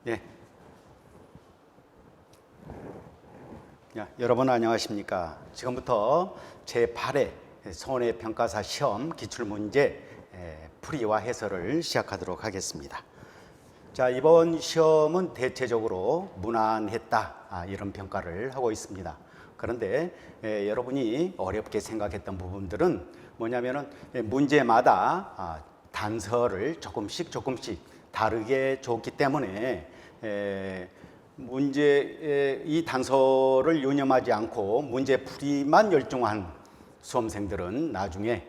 예. 여러분 안녕하십니까? 지금부터 제8회 손해평가사 시험 기출문제 풀이와 해설을 시작하도록 하겠습니다. 자, 이번 시험은 대체적으로 무난했다 이런 평가를 하고 있습니다. 그런데 여러분이 어렵게 생각했던 부분들은 뭐냐면은 문제마다 단서를 조금씩 다르게 줬기 때문에 이 단서를 유념하지 않고 문제 풀이만 열중한 수험생들은 나중에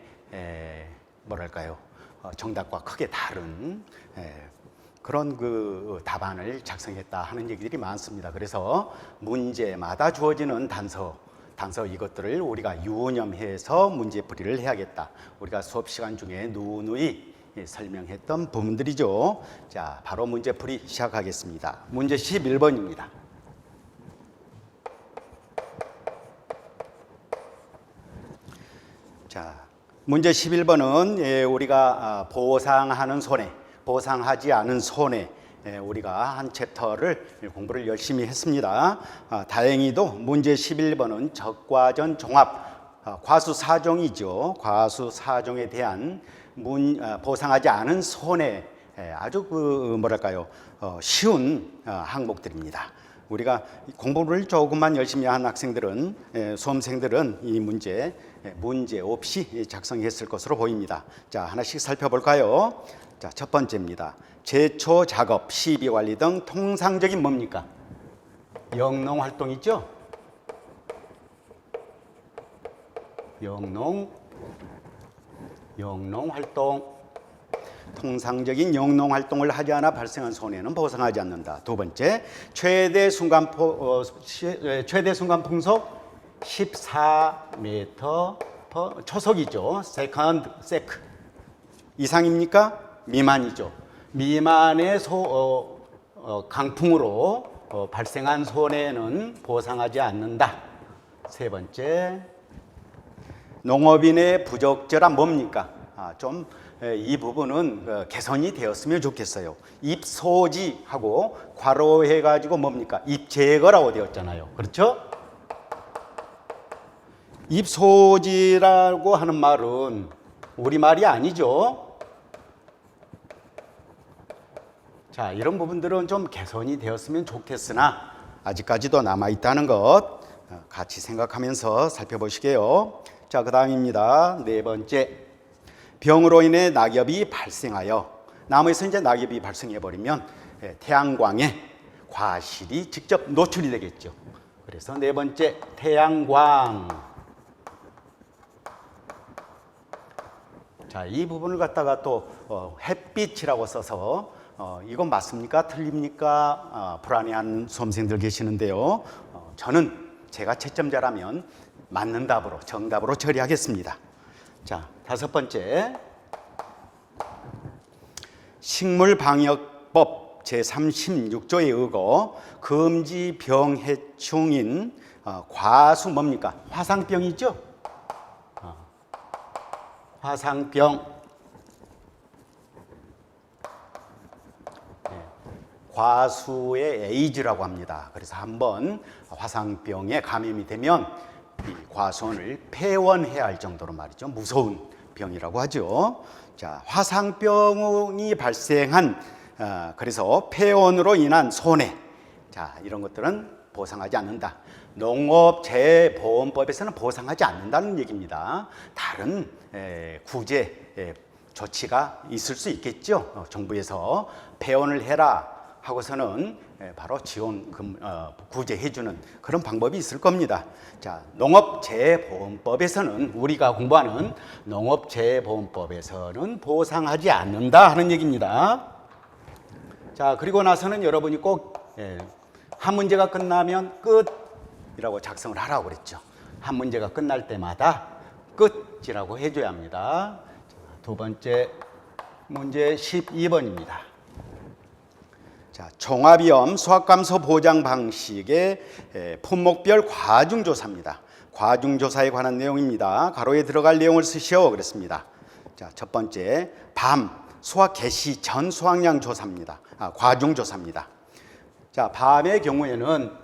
정답과 크게 다른 그런 그 답안을 작성했다 하는 얘기들이 많습니다. 그래서 문제마다 주어지는 단서 이것들을 우리가 유념해서 문제 풀이를 해야겠다. 우리가 수업 시간 중에 누누이 설명했던 부분들이죠. 자, 바로 문제 풀이 시작하겠습니다. 문제 11번입니다. 자, 문제 11번은 우리가 보상하지 않은 손해 우리가 한 챕터를 공부를 열심히 했습니다. 다행히도 문제 11번은 적과전 종합 과수 4종이죠. 과수 4종에 대한 보상하지 않은 손해 아주 쉬운 항목들입니다. 우리가 공부를 조금만 열심히 한 학생들은 수험생들은 이 문제 없이 작성했을 것으로 보입니다. 자, 하나씩 살펴볼까요? 자, 첫 번째입니다. 제초 작업, 시비 관리 등 통상적인 뭡니까? 영농 활동이죠. 영농 활동. 통상적인 영농 활동을 하지 않아 발생한 손해는 보상하지 않는다. 두 번째, 최대 순간 풍속 14m 초속이죠. 세컨드 이상입니까? 미만이죠. 미만의 강풍으로 발생한 손해는 보상하지 않는다. 세 번째, 농업인의 부적절한 뭡니까? 이 부분은 개선이 되었으면 좋겠어요. 입소지하고 괄호해가지고 뭡니까? 입제거라고 되었잖아요. 그렇죠? 입소지라고 하는 말은 우리말이 아니죠. 자, 이런 부분들은 좀 개선이 되었으면 좋겠으나 아직까지도 남아있다는 것 같이 생각하면서 살펴보시게요. 자, 그 다음입니다. 네 번째, 병으로 인해 낙엽이 발생하여 나무에서 이제 낙엽이 발생해버리면 태양광에 과실이 직접 노출이 되겠죠. 그래서 네 번째, 태양광. 자, 이 부분을 갖다가 또 햇빛이라고 써서 이건 맞습니까? 틀립니까? 불안해하는 수험생들 계시는데요. 저는 제가 채점자라면 맞는 답으로, 정답으로 처리하겠습니다. 자, 다섯 번째, 식물방역법 제36조에 의거 금지 병해충인 과수 뭡니까? 화상병이죠? 화상병. 과수의 에이즈라고 합니다. 그래서 한번 화상병에 감염이 되면 이 과수원을 폐원해야 할 정도로 말이죠. 무서운 병이라고 하죠. 자, 화상병이 발생한 그래서 폐원으로 인한 손해. 자, 이런 것들은 보상하지 않는다. 농업재해보험법에서는 보상하지 않는다는 얘기입니다. 다른 구제 조치가 있을 수 있겠죠. 정부에서 폐원을 해라 하고서는 바로 지원금 구제해주는 그런 방법이 있을 겁니다. 자, 농업재해보험법에서는 우리가 공부하는 농업재해보험법에서는 보상하지 않는다 하는 얘기입니다. 자, 그리고 나서는 여러분이 꼭 한 문제가 끝나면 끝이라고 작성을 하라고 그랬죠. 한 문제가 끝날 때마다 끝이라고 해줘야 합니다. 자, 두 번째 문제 12번입니다. 자, 종합위험 수학감소 보장 방식의 품목별 과중조사입니다. 과중조사에 관한 내용입니다. 가로에 들어갈 내용을 쓰시오 그랬습니다. 자, 첫 번째, 수학 개시 전 수학량 조사입니다. 과중조사입니다. 자, 밤의 경우에는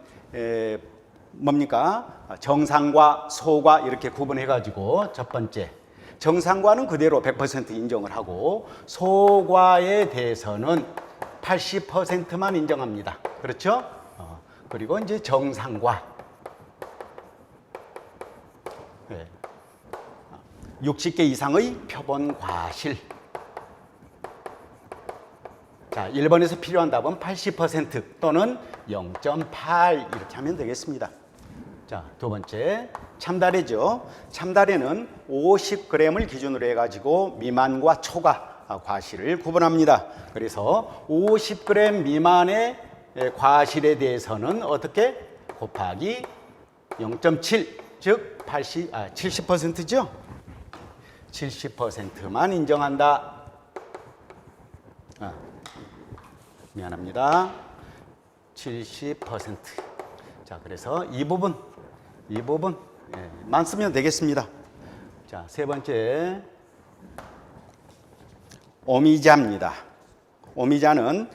뭡니까? 정상과 소과 이렇게 구분해 가지고 첫 번째 정상과는 그대로 100% 인정을 하고 소과에 대해서는 80%만 인정합니다. 그렇죠? 그리고 이제 정상과 60개 이상의 표본 과실. 자, 1번에서 필요한 답은 80% 또는 0.8 이렇게 하면 되겠습니다. 자, 두 번째 참다래죠. 참다래는 50g을 기준으로 해가지고 미만과 초과 과실을 구분합니다. 그래서 50g 미만의 과실에 대해서는 어떻게 곱하기 0.7, 즉 70%죠. 70%만 인정한다. 미안합니다. 70%. 자, 그래서 이 부분만 쓰면 되겠습니다. 자, 세 번째 오미자입니다. 오미자는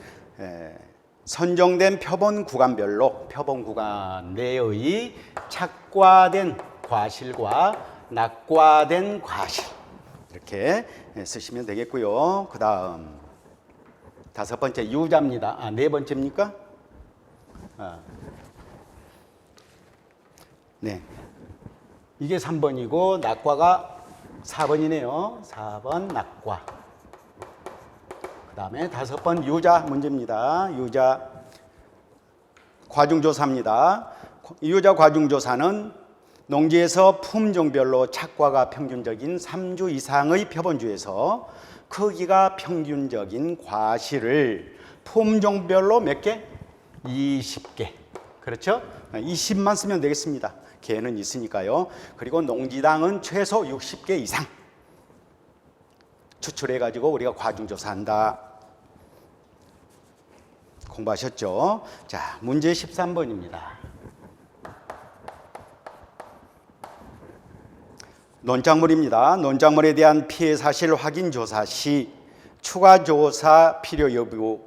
선정된 표본 구간별로 표본 구간 내의 착과된 과실과 낙과된 과실 이렇게 쓰시면 되겠고요. 그 다음 다섯 번째 유자입니다. 네 번째입니까? 네, 이게 3번이고 낙과가 4번이네요. 4번 낙과. 그 다음에 다섯 번 유자 문제입니다. 유자 과중조사입니다. 유자 과중조사는 농지에서 품종별로 착과가 평균적인 3주 이상의 표본주에서 크기가 평균적인 과실을 품종별로 몇 개? 20개. 그렇죠? 20만 쓰면 되겠습니다. 개는 있으니까요. 그리고 농지당은 최소 60개 이상 추출해가지고 우리가 과중조사한다. 공부하셨죠? 자, 문제 13번입니다. 논작물입니다. 논작물에 대한 피해 사실 확인 조사 시 추가 조사 필요 여부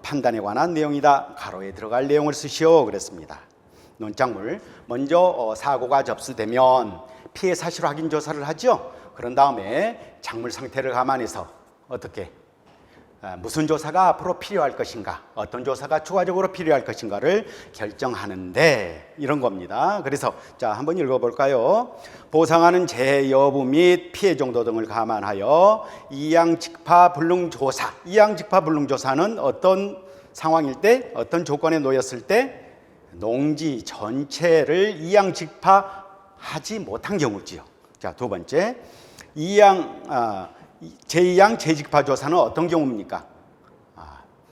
판단에 관한 내용이다. 가로에 들어갈 내용을 쓰시오 그랬습니다. 논작물 먼저 사고가 접수되면 피해 사실 확인 조사를 하죠. 그런 다음에 작물 상태를 감안해서 어떻게 무슨 조사가 앞으로 필요할 것인가, 어떤 조사가 추가적으로 필요할 것인가를 결정하는데 이런 겁니다. 그래서 자, 한번 읽어볼까요? 보상하는 재해 여부 및 피해 정도 등을 감안하여 이양직파 불능조사. 이양직파 불능조사는 어떤 상황일 때, 어떤 조건에 놓였을 때 농지 전체를 이양직파하지 못한 경우지요. 자, 두 번째 제2양 재직파 조사는 어떤 경우입니까?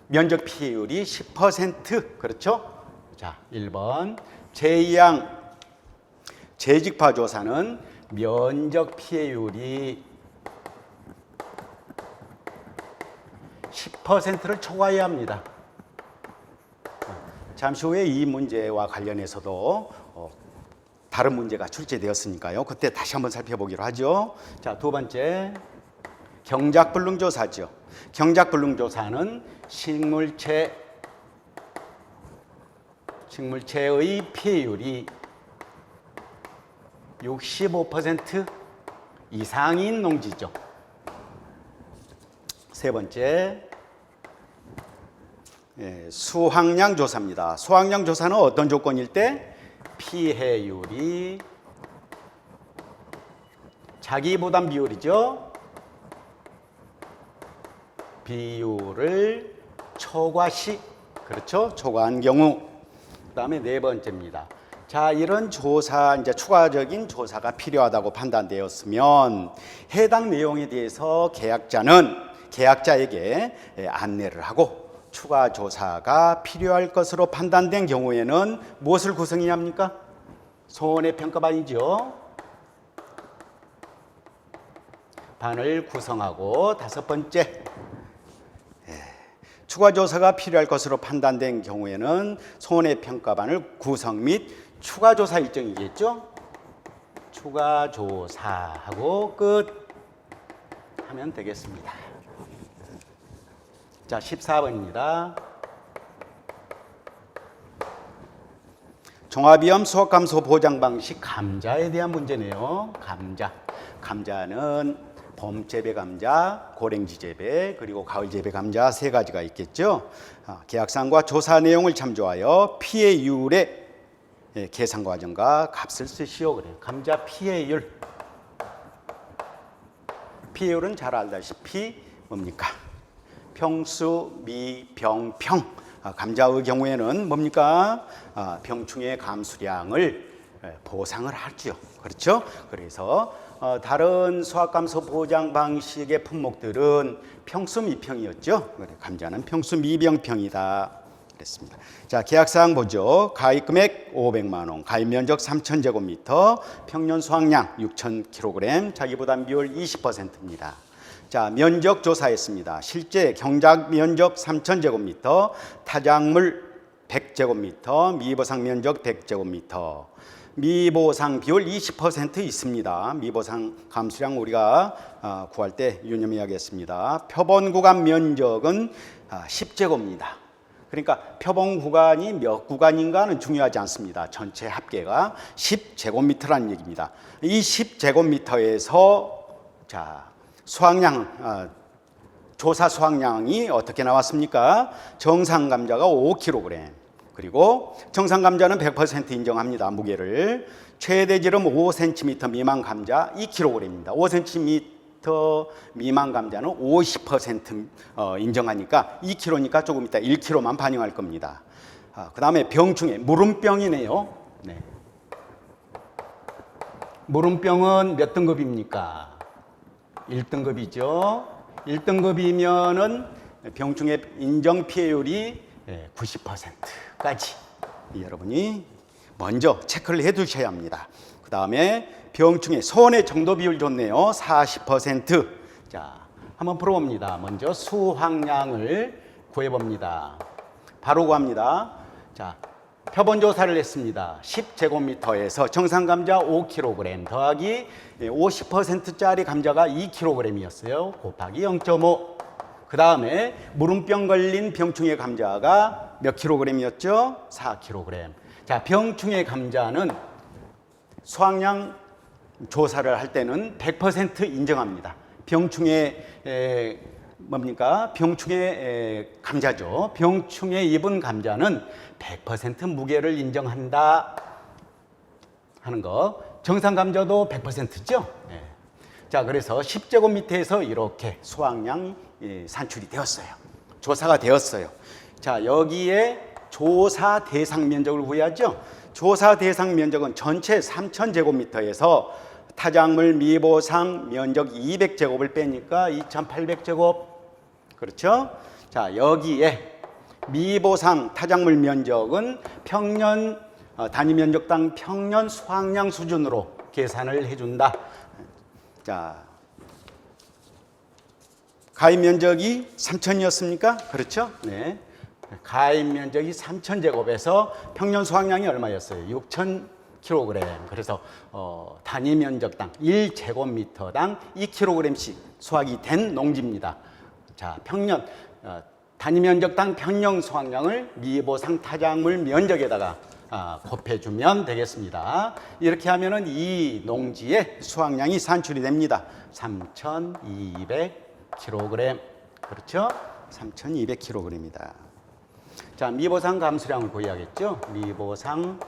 면적 피해율이 10%. 그렇죠? 자, 1번 제2양 재직파 조사는 면적 피해율이 10%를 초과해야 합니다. 잠시 후에 이 문제와 관련해서도 다른 문제가 출제되었으니까요. 그때 다시 한번 살펴보기로 하죠. 자, 두 번째 경작불능조사죠. 경작불능조사는 식물체의 피해율이 65% 이상인 농지죠. 세 번째 수확량 조사입니다. 수확량 조사는 어떤 조건일 때 피해율이 자기부담 비율이죠. 비율을 초과시, 그렇죠? 초과한 경우. 그 다음에 네 번째입니다. 자, 이런 조사, 이제 추가적인 조사가 필요하다고 판단되었으면 해당 내용에 대해서 계약자에게 안내를 하고 추가 조사가 필요할 것으로 판단된 경우에는 무엇을 구성해야 합니까? 손해평가반이죠. 반을 구성하고 다섯 번째 추가 조사가 필요할 것으로 판단된 경우에는 손해평가반을 구성 및 추가 조사 일정이겠죠. 추가 조사하고 끝 하면 되겠습니다. 자, 14번입니다. 종합위험 수확감소 보장 방식 감자에 대한 문제네요. 감자는 봄 재배 감자, 고랭지 재배, 그리고 가을 재배 감자 세 가지가 있겠죠. 계약상과 조사 내용을 참조하여 피해율의 계산 과정과 값을 쓰시오 그래요. 감자 피해율. 피해율은 잘 알다시피 뭡니까? 평수, 미, 병, 평. 감자의 경우에는 뭡니까? 병충해 감수량을 보상을 하죠. 그렇죠? 그래서 다른 수확감소 보장 방식의 품목들은 평수 미평이었죠. 감자는 평수 미병평이다. 그랬습니다. 자, 계약사항 보죠. 가입 금액 500만 원, 가입 면적 3,000제곱미터, 평년 수확량 6,000kg, 자기부담 비율 20%입니다. 자, 면적 조사했습니다. 실제 경작 면적 3,000제곱미터, 타작물 100제곱미터, 미보상 면적 100제곱미터, 미보상 비율 20% 있습니다. 미보상 감수량 우리가 구할 때 유념해야겠습니다. 표본 구간 면적은 10제곱입니다. 그러니까 표본 구간이 몇 구간인가는 중요하지 않습니다. 전체 합계가 10제곱미터라는 얘기입니다. 이 10제곱미터에서 자, 수확량, 조사 수확량이 어떻게 나왔습니까? 정상 감자가 5kg, 그리고 정상 감자는 100% 인정합니다. 무게를. 최대 지름 5cm 미만 감자 2kg입니다. 5cm 미만 감자는 50% 인정하니까 2kg니까 조금 이따 1kg만 반영할 겁니다. 그 다음에 병충해, 무름병이네요. 네. 무름병은 몇 등급입니까? 1등급이죠. 1등급이면은 병충해 인정 피해율이 90%까지 여러분이 먼저 체크를 해 두셔야 합니다. 그 다음에 병충해 소원의 정도 비율 좋네요. 40%. 자, 한번 풀어봅니다. 먼저 수확량을 구해봅니다. 바로 구합니다. 자, 표본 조사를 했습니다. 10제곱미터에서 정상 감자 5kg 더하기 50%짜리 감자가 2kg이었어요. 곱하기 0.5. 그 다음에 무름병 걸린 병충해 감자가 몇 kg이었죠? 4kg. 자, 병충해 감자는 수확량 조사를 할 때는 100% 인정합니다. 병충해 뭡니까? 병충해 감자죠. 병충해 입은 감자는 100% 무게를 인정한다 하는 거. 정상 감자도 100%죠. 네. 자, 그래서 10제곱미터에서 이렇게 수확량이 산출이 되었어요. 조사가 되었어요. 자, 여기에 조사 대상 면적을 구해야죠. 조사 대상 면적은 전체 3,000제곱미터에서 타작물 미보상 면적 200제곱을 빼니까 2,800제곱. 그렇죠? 자, 여기에 미보상 타작물 면적은 평년 단위 면적당 평년 수확량 수준으로 계산을 해준다. 자, 가입 면적이 3,000이었습니까? 그렇죠? 네. 가입 면적이 3,000제곱에서 평년 수확량이 얼마였어요? 6,000kg. 그래서 단위 면적당 1제곱미터당 2kg씩 수확이 된 농지입니다. 자, 평년 단위 면적당 평년 수확량을 미보상 타작물 면적에다가 곱해주면 되겠습니다. 이렇게 하면은 이 농지의 수확량이 산출이 됩니다. 3,200kg. 그렇죠? 3,200kg입니다. 자, 미보상 감수량을 구해야겠죠? 미보상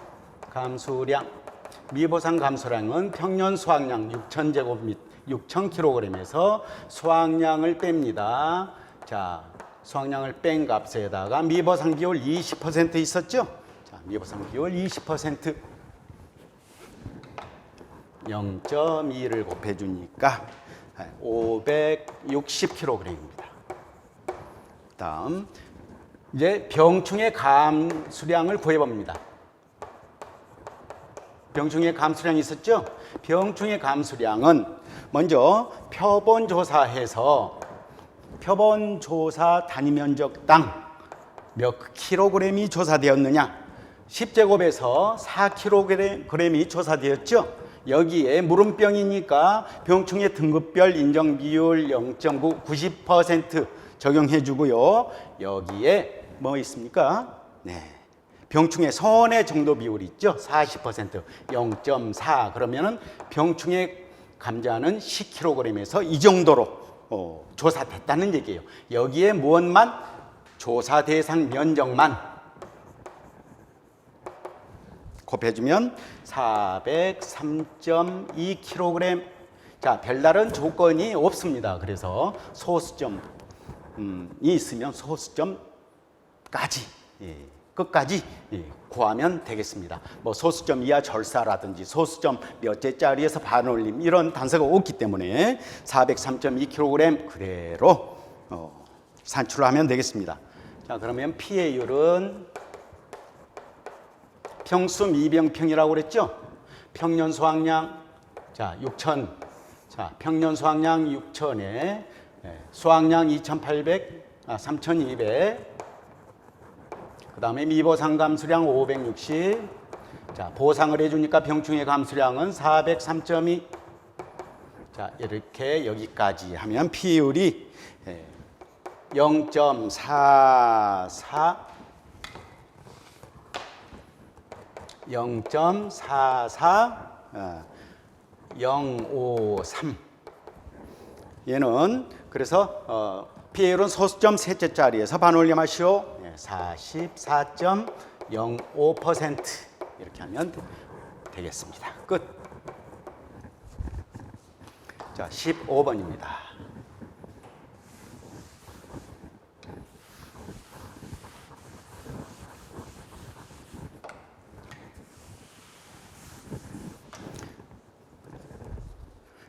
감수량. 미보상 감수량은 평년 수확량 6,000kg에서 수확량을 뺍니다. 자, 수확량을 뺀 값에다가 미보상 비율 20% 있었죠? 자, 미보상 비율 20%. 0.2를 곱해주니까 560kg입니다. 다음 이제 병충해 감수량을 구해봅니다. 병충해 감수량이 있었죠? 병충해 감수량은 먼저 표본 조사해서 표본 조사 단위 면적당 몇 킬로그램이 조사되었느냐? 10제곱에서 4kg이 조사되었죠? 여기에 무름병이니까 병충해 등급별 인정 비율 0.9, 90% 적용해 주고요. 여기에 뭐 있습니까? 네. 병충해 선의 정도 비율이 있죠. 40%, 0.4 그러면은 병충해 감자는 10kg에서 이 정도로 조사됐다는 얘기예요. 여기에 무엇만 조사 대상 면적만 곱해주면 403.2kg. 자, 별다른 조건이 없습니다. 그래서 소수점이 있으면 소수점까지 끝까지 구하면 되겠습니다. 뭐 소수점 이하 절사라든지 소수점 몇째짜리에서 반올림 이런 단서가 없기 때문에 403.2kg 그대로 산출하면 되겠습니다. 자, 그러면 피해율은 평수 미병평이라고 그랬죠? 평년 수확량, 자, 6천. 자, 평년 수확량 6천에 수확량 3,200. 그 다음에 미보상 감수량 560. 자, 보상을 해주니까 병충해 감수량은 403.2. 자, 이렇게 여기까지 하면 피해율이 0.44 0.53 얘는 그래서 피해율은 소수점 셋째짜리에서 반올림하시오. 44.05% 이렇게 하면 되겠습니다. 끝. 자, 15번입니다.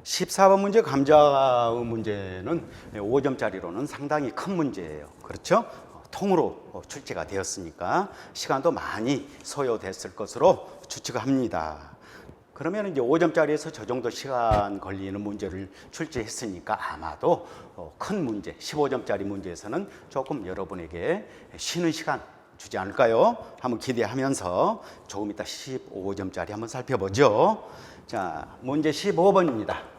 (14번) 문제 감자의 문제는 5점짜리로는 상당히 큰 문제예요. 그렇죠? 통으로 출제가 되었으니까 시간도 많이 소요됐을 것으로 추측합니다. 그러면 이제 5점짜리에서 저 정도 시간 걸리는 문제를 출제했으니까 아마도 큰 문제, 15점짜리 문제에서는 조금 여러분에게 쉬는 시간 주지 않을까요? 한번 기대하면서 조금 이따 15점짜리 한번 살펴보죠. 자, 문제 15번입니다.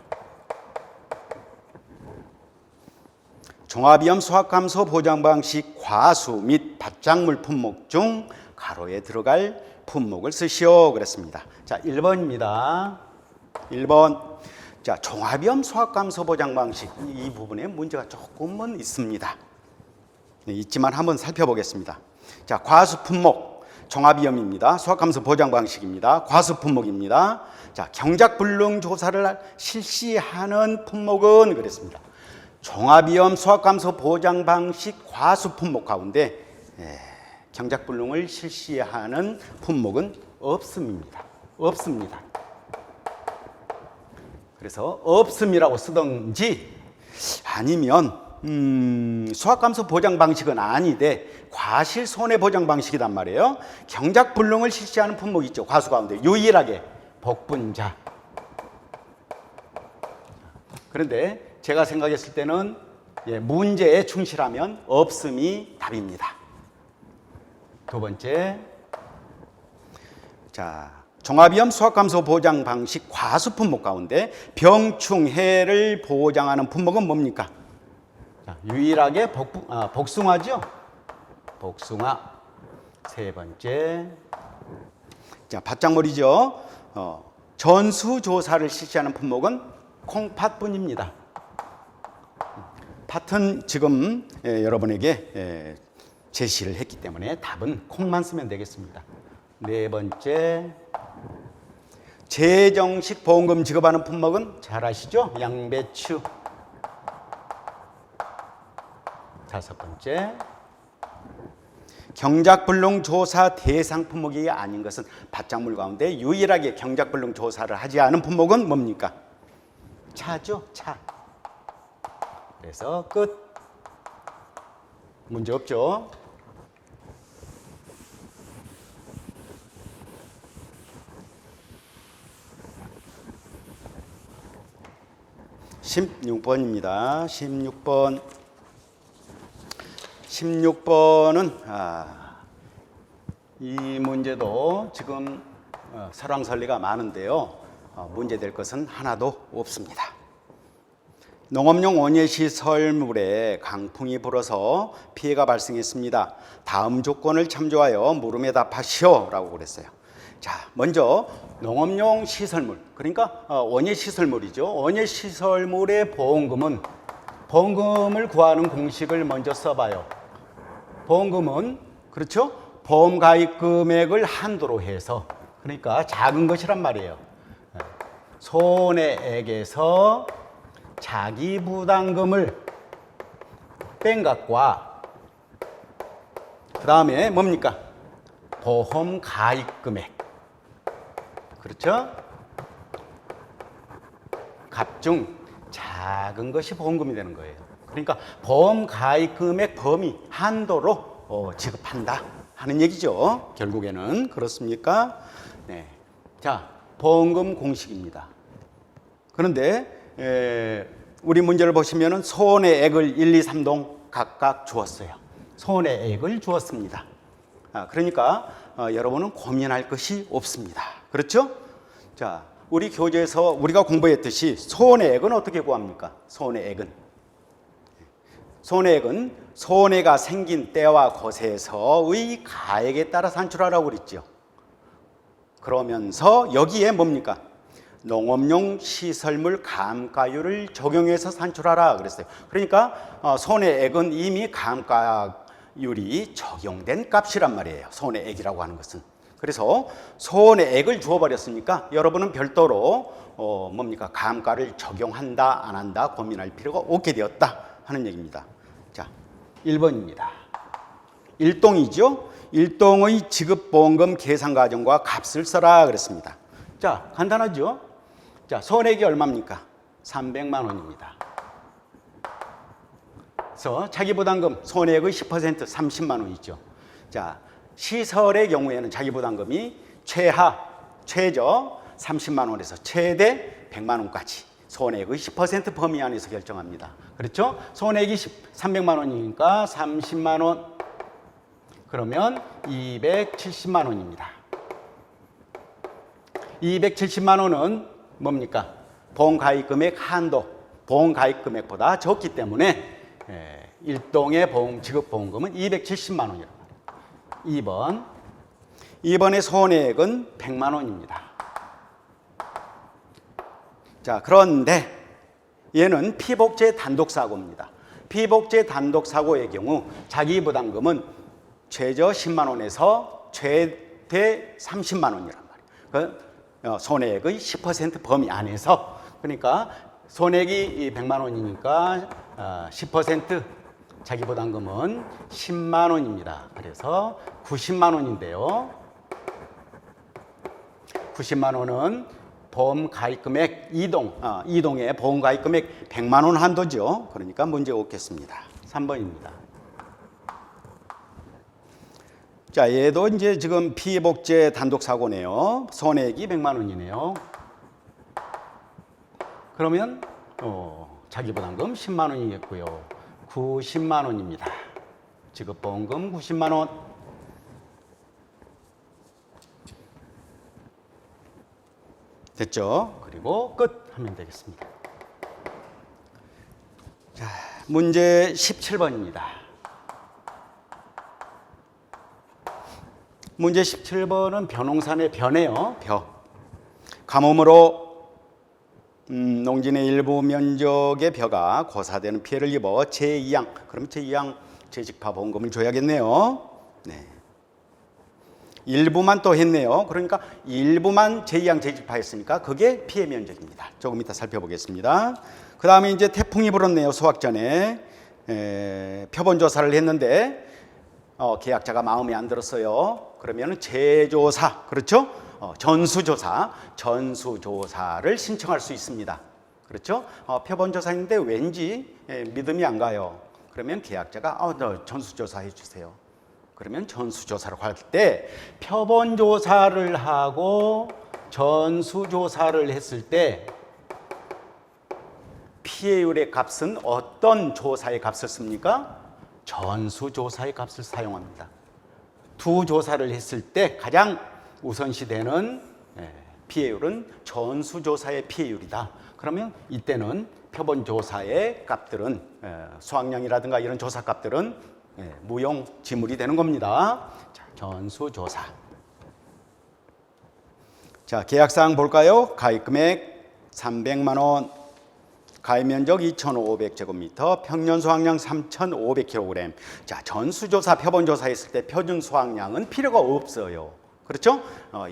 종합위험 수확감소 보장 방식 과수 및 밭작물 품목 중 가로에 들어갈 품목을 쓰시오 그랬습니다. 자, 1번입니다. 1번. 자, 종합위험 수확감소 보장 방식 이 부분에 문제가 조금은 있습니다. 있지만 한번 살펴보겠습니다. 자, 과수 품목 종합위험입니다. 수확감소 보장 방식입니다. 과수 품목입니다. 자, 경작불능 조사를 실시하는 품목은 그랬습니다. 종합위험 수확감소 보장 방식 과수 품목 가운데 경작불능을 실시하는 품목은 없습니다. 없습니다. 그래서 없음이라고 쓰든지 아니면 수확감소 보장 방식은 아니되 과실 손해 보장 방식이란 말이에요. 경작불능을 실시하는 품목이 있죠. 과수 가운데 유일하게 복분자. 그런데 제가 생각했을 때는 문제에 충실하면 없음이 답입니다. 두 번째, 자, 종합위험 수확감소 보장 방식 과수 품목 가운데 병충해를 보장하는 품목은 뭡니까? 자, 유일하게 복숭아죠. 복숭아. 세 번째, 자, 밭작물이죠. 전수조사를 실시하는 품목은 콩팥뿐입니다. 팥은 지금 여러분에게 제시를 했기 때문에 답은 콩만 쓰면 되겠습니다. 네 번째, 재정식 보험금 지급하는 품목은 잘 아시죠? 양배추. 다섯 번째, 경작불능 조사 대상 품목이 아닌 것은 밭작물 가운데 유일하게 경작불능 조사를 하지 않은 품목은 뭡니까? 차죠, 차. 그래서 끝. 문제 없죠? (16번입니다) 16번은 이 문제도 지금 설왕설래가 많은데요. 문제 될 것은 하나도 없습니다. 농업용 원예시설물에 강풍이 불어서 피해가 발생했습니다. 다음 조건을 참조하여 물음에 답하시오 라고 그랬어요. 자, 먼저 농업용 시설물, 그러니까 원예시설물이죠. 원예시설물의 보험금을 구하는 공식을 먼저 써봐요. 보험금은 그렇죠? 보험 가입 금액을 한도로 해서, 그러니까 작은 것이란 말이에요. 손해액에서 자기 부담금을 뺀 것과 그 다음에 뭡니까? 보험 가입 금액. 그렇죠? 값중 작은 것이 보험금이 되는 거예요. 그러니까 보험 가입 금액 범위 한도로 지급한다 하는 얘기죠. 결국에는 그렇습니까? 네. 자, 보험금 공식입니다. 그런데 우리 문제를 보시면은 손해액을 1, 2, 3동 각각 주었어요. 손해액을 주었습니다. 그러니까 여러분은 고민할 것이 없습니다. 그렇죠? 자, 우리 교재에서 우리가 공부했듯이 손해액은 어떻게 구합니까? 손해액은 손해가 생긴 때와 곳에서의 가액에 따라 산출하라고 그랬죠. 그러면서 여기에 뭡니까? 농업용 시설물 감가율을 적용해서 산출하라 그랬어요. 그러니까 손해액은 이미 감가율이 적용된 값이란 말이에요. 손해액이라고 하는 것은. 그래서 손해액을 주어버렸으니까 여러분은 별도로 뭡니까? 감가를 적용한다 안 한다 고민할 필요가 없게 되었다 하는 얘기입니다. 자, 1번입니다. 일동이죠. 일동의 지급보험금 계산 과정과 값을 써라 그랬습니다. 자, 간단하죠. 자, 손해액이 얼마입니까? 300만 원입니다. 그래서 자기부담금 손해액의 10% 30만 원이죠. 자, 시설의 경우에는 자기부담금이 최저 30만 원에서 최대 100만 원까지 손해액의 10% 범위 안에서 결정합니다. 그렇죠? 손해액이 300만 원이니까 30만 원 그러면 270만 원입니다. 270만 원은 뭡니까? 보험가입금액 한도, 보험가입금액보다 적기 때문에 일동의 지급보험금은 270만 원이라고 합니다. 2번의 손해액은 100만 원입니다. 자, 그런데 얘는 피복제 단독사고입니다. 피복제 단독사고의 경우 자기부담금은 최저 10만 원에서 최대 30만 원이란 말이에요. 손해액의 10% 범위 안에서, 그러니까 손해액이 100만 원이니까 10% 자기부담금은 10만 원입니다. 그래서 90만 원인데요. 90만 원은 보험 가입금액 이동의 보험 가입금액 100만 원 한도죠. 그러니까 문제 없겠습니다. 3번입니다. 자, 얘도 이제 지금 피복제 단독 사고네요. 손해액이 100만 원이네요. 그러면 자기부담금 10만 원이겠고요. 90만 원입니다. 지급보험금 90만 원. 됐죠? 그리고 끝 하면 되겠습니다. 자, 문제 17번입니다. 문제 17번은 벼농산의 벼네요. 벼. 가뭄으로 농진의 일부 면적의 벼가 고사되는 피해를 입어 제2항. 그럼 제2항 재직파 보험금을 줘야겠네요. 네. 일부만 또 했네요. 그러니까 일부만 제2항 재직파했으니까 그게 피해 면적입니다. 조금 이따 살펴보겠습니다. 그 다음에 이제 태풍이 불었네요. 수확 전에 표본 조사를 했는데 계약자가 마음에 안 들었어요. 그러면 재조사, 그렇죠? 전수조사를 신청할 수 있습니다. 그렇죠? 표본 조사인데 왠지 믿음이 안 가요. 그러면 계약자가 전수조사 해주세요. 그러면 전수조사로 갈 때 표본 조사를 하고 전수조사를 했을 때 피해율의 값은 어떤 조사의 값을 씁니까? 전수조사의 값을 사용합니다. 두 조사를 했을 때 가장 우선시되는 피해율은 전수조사의 피해율이다. 그러면 이때는 표본 조사의 값들은 수확량이라든가 이런 조사 값들은 무용 지물이 되는 겁니다. 자, 전수조사. 자, 계약사항 볼까요? 가입 금액 300만 원, 가입 면적 2,500제곱미터, 평년 수확량 3,500kg. 자, 전수조사, 표본조사 했을 때 표준 수확량은 필요가 없어요. 그렇죠?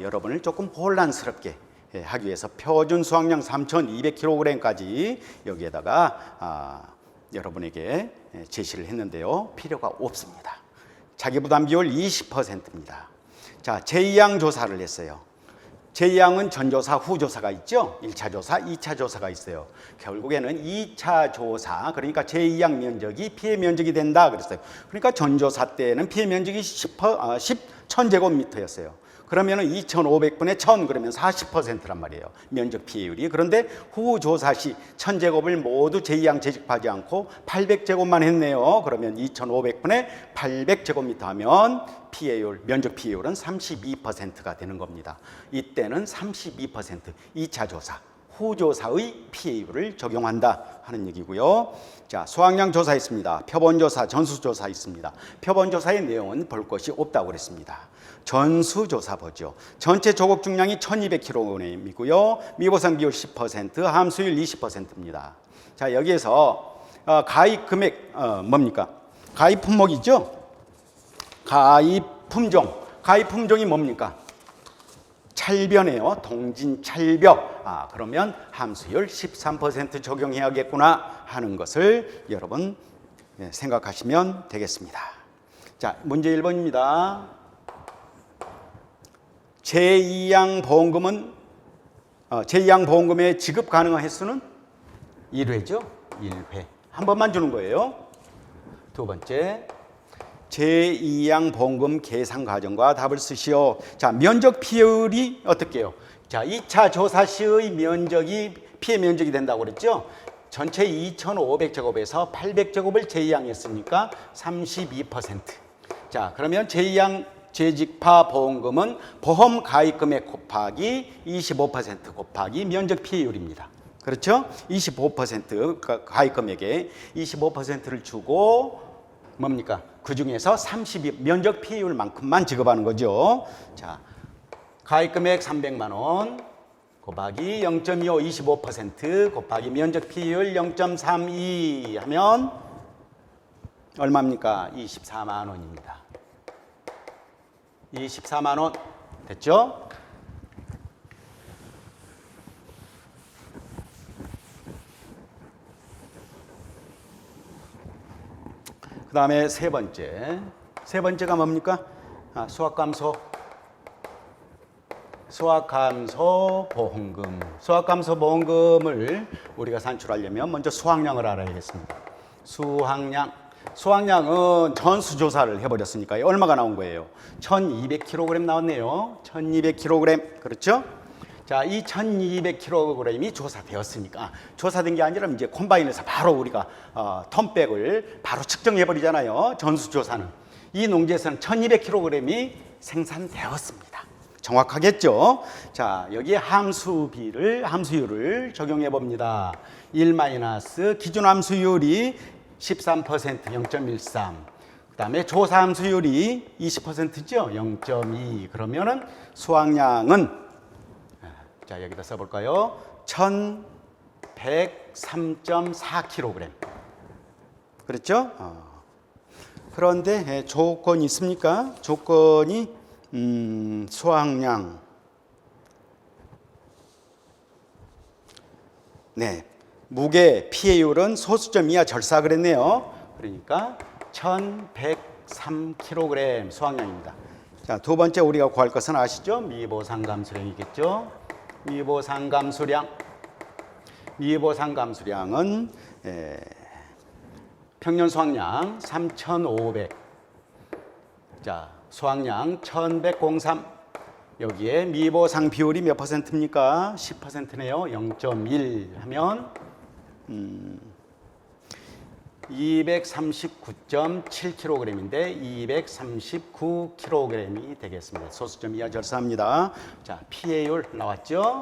여러분을 조금 혼란스럽게 하기 위해서 표준 수확량 3,200kg까지 여기에다가 여러분에게 제시를 했는데요. 필요가 없습니다. 자기부담 비율 20%입니다. 자, 제2양 조사를 했어요. 제2양은 전조사, 후조사가 있죠. 1차 조사, 2차 조사가 있어요. 결국에는 2차 조사, 그러니까 제2양 면적이 피해 면적이 된다 그랬어요. 그러니까 전조사 때는 피해 면적이 10,000제곱미터였어요. 그러면은 2,500분의 1,000 그러면 40%란 말이에요. 면적 피해율이. 그런데 후조사 시 1,000제곱을 모두 제2양 재직하지 않고 800제곱만 했네요. 그러면 2,500분의 800제곱미터 하면 피해율, 면적 피해율은 32%가 되는 겁니다. 이때는 32% 2차 조사, 후조사의 피해율을 적용한다 하는 얘기고요. 자, 수확량 조사 있습니다. 표본조사, 전수조사 있습니다. 표본조사의 내용은 볼 것이 없다고 그랬습니다. 전수조사 보죠. 전체 조곡 중량이 1,200kg이고요. 미보상 비율 10%, 함수율 20%입니다. 자, 여기에서 가입 금액 뭡니까? 가입 품목이죠. 가입 품종. 가입 품종이 뭡니까? 찰벼네요. 동진 찰벼. 그러면 함수율 13% 적용해야겠구나 하는 것을 여러분 생각하시면 되겠습니다. 자, 문제 1번입니다. 제2양 보험금은 제2양 보험금의 지급 가능한 횟수는 1회죠. 1회. 한 번만 주는 거예요. 두 번째, 제2양 보험금 계산 과정과 답을 쓰시오. 자, 면적 피해율이 어떻게 해요? 자, 2차 조사 시의 면적이 피해 면적이 된다고 그랬죠. 전체 2,500제곱에서 800제곱을 제2양 했으니까 32%. 자, 그러면 제2양 재직파 보험금은 보험 가입 금액 곱하기 25% 곱하기 면적 피해율입니다. 그렇죠? 25% 가입 금액에 25%를 주고 뭡니까? 그 중에서 32 면적 피해율만큼만 지급하는 거죠. 자, 가입 금액 300만 원 곱하기 0.25 25% 곱하기 면적 피해율 0.32 하면 얼마입니까? 24만 원입니다. 24만 원 됐죠? 그 다음에 세 번째가 뭡니까? 수확감소 보험금. 수확감소 보험금을 우리가 산출하려면 먼저 수확량을 알아야겠습니다. 수확량은 전수조사를 해버렸으니까 얼마가 나온 거예요? 1,200kg 나왔네요. 1,200kg. 그렇죠? 자, 이 1,200kg이 조사되었으니까 조사된 게 아니라 이제 콤바인에서 바로 우리가 턴백을 바로 측정해버리잖아요. 전수조사는. 이 농지에서는 1,200kg이 생산되었습니다. 정확하겠죠? 자, 여기에 함수율을 적용해 봅니다. 1 마이너스 기준 함수율이 13% 0.13. 그 다음에 조사 함수율이 20%죠. 0.2. 그러면은 수확량은 자, 여기다 써볼까요? 1,103.4kg. 그렇죠? 그런데 조건이 있습니까? 조건이 수확량. 네. 무게 피해율은 소수점 이하 절사 그랬네요. 그러니까 1,103kg 수확량입니다. 자, 두 번째 우리가 구할 것은 아시죠? 미보상감수량이겠죠. 미보상감수량은 평년 수확량 3,500. 자, 수확량 1,100.03. 여기에 미보상 비율이 몇 퍼센트입니까? 10%네요. 0.1 하면 239.7kg인데 239kg이 되겠습니다. 소수점 이하 절사합니다. 자, 피해율 나왔죠?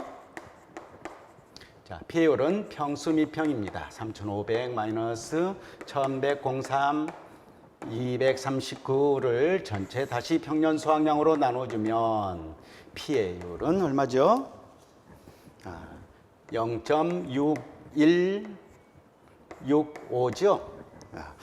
자, 피해율은 평수 및 평입니다. 3500 마이너스 1103 239를 전체 다시 평년 수확량으로 나눠주면 피해율은 얼마죠? 0.6165죠.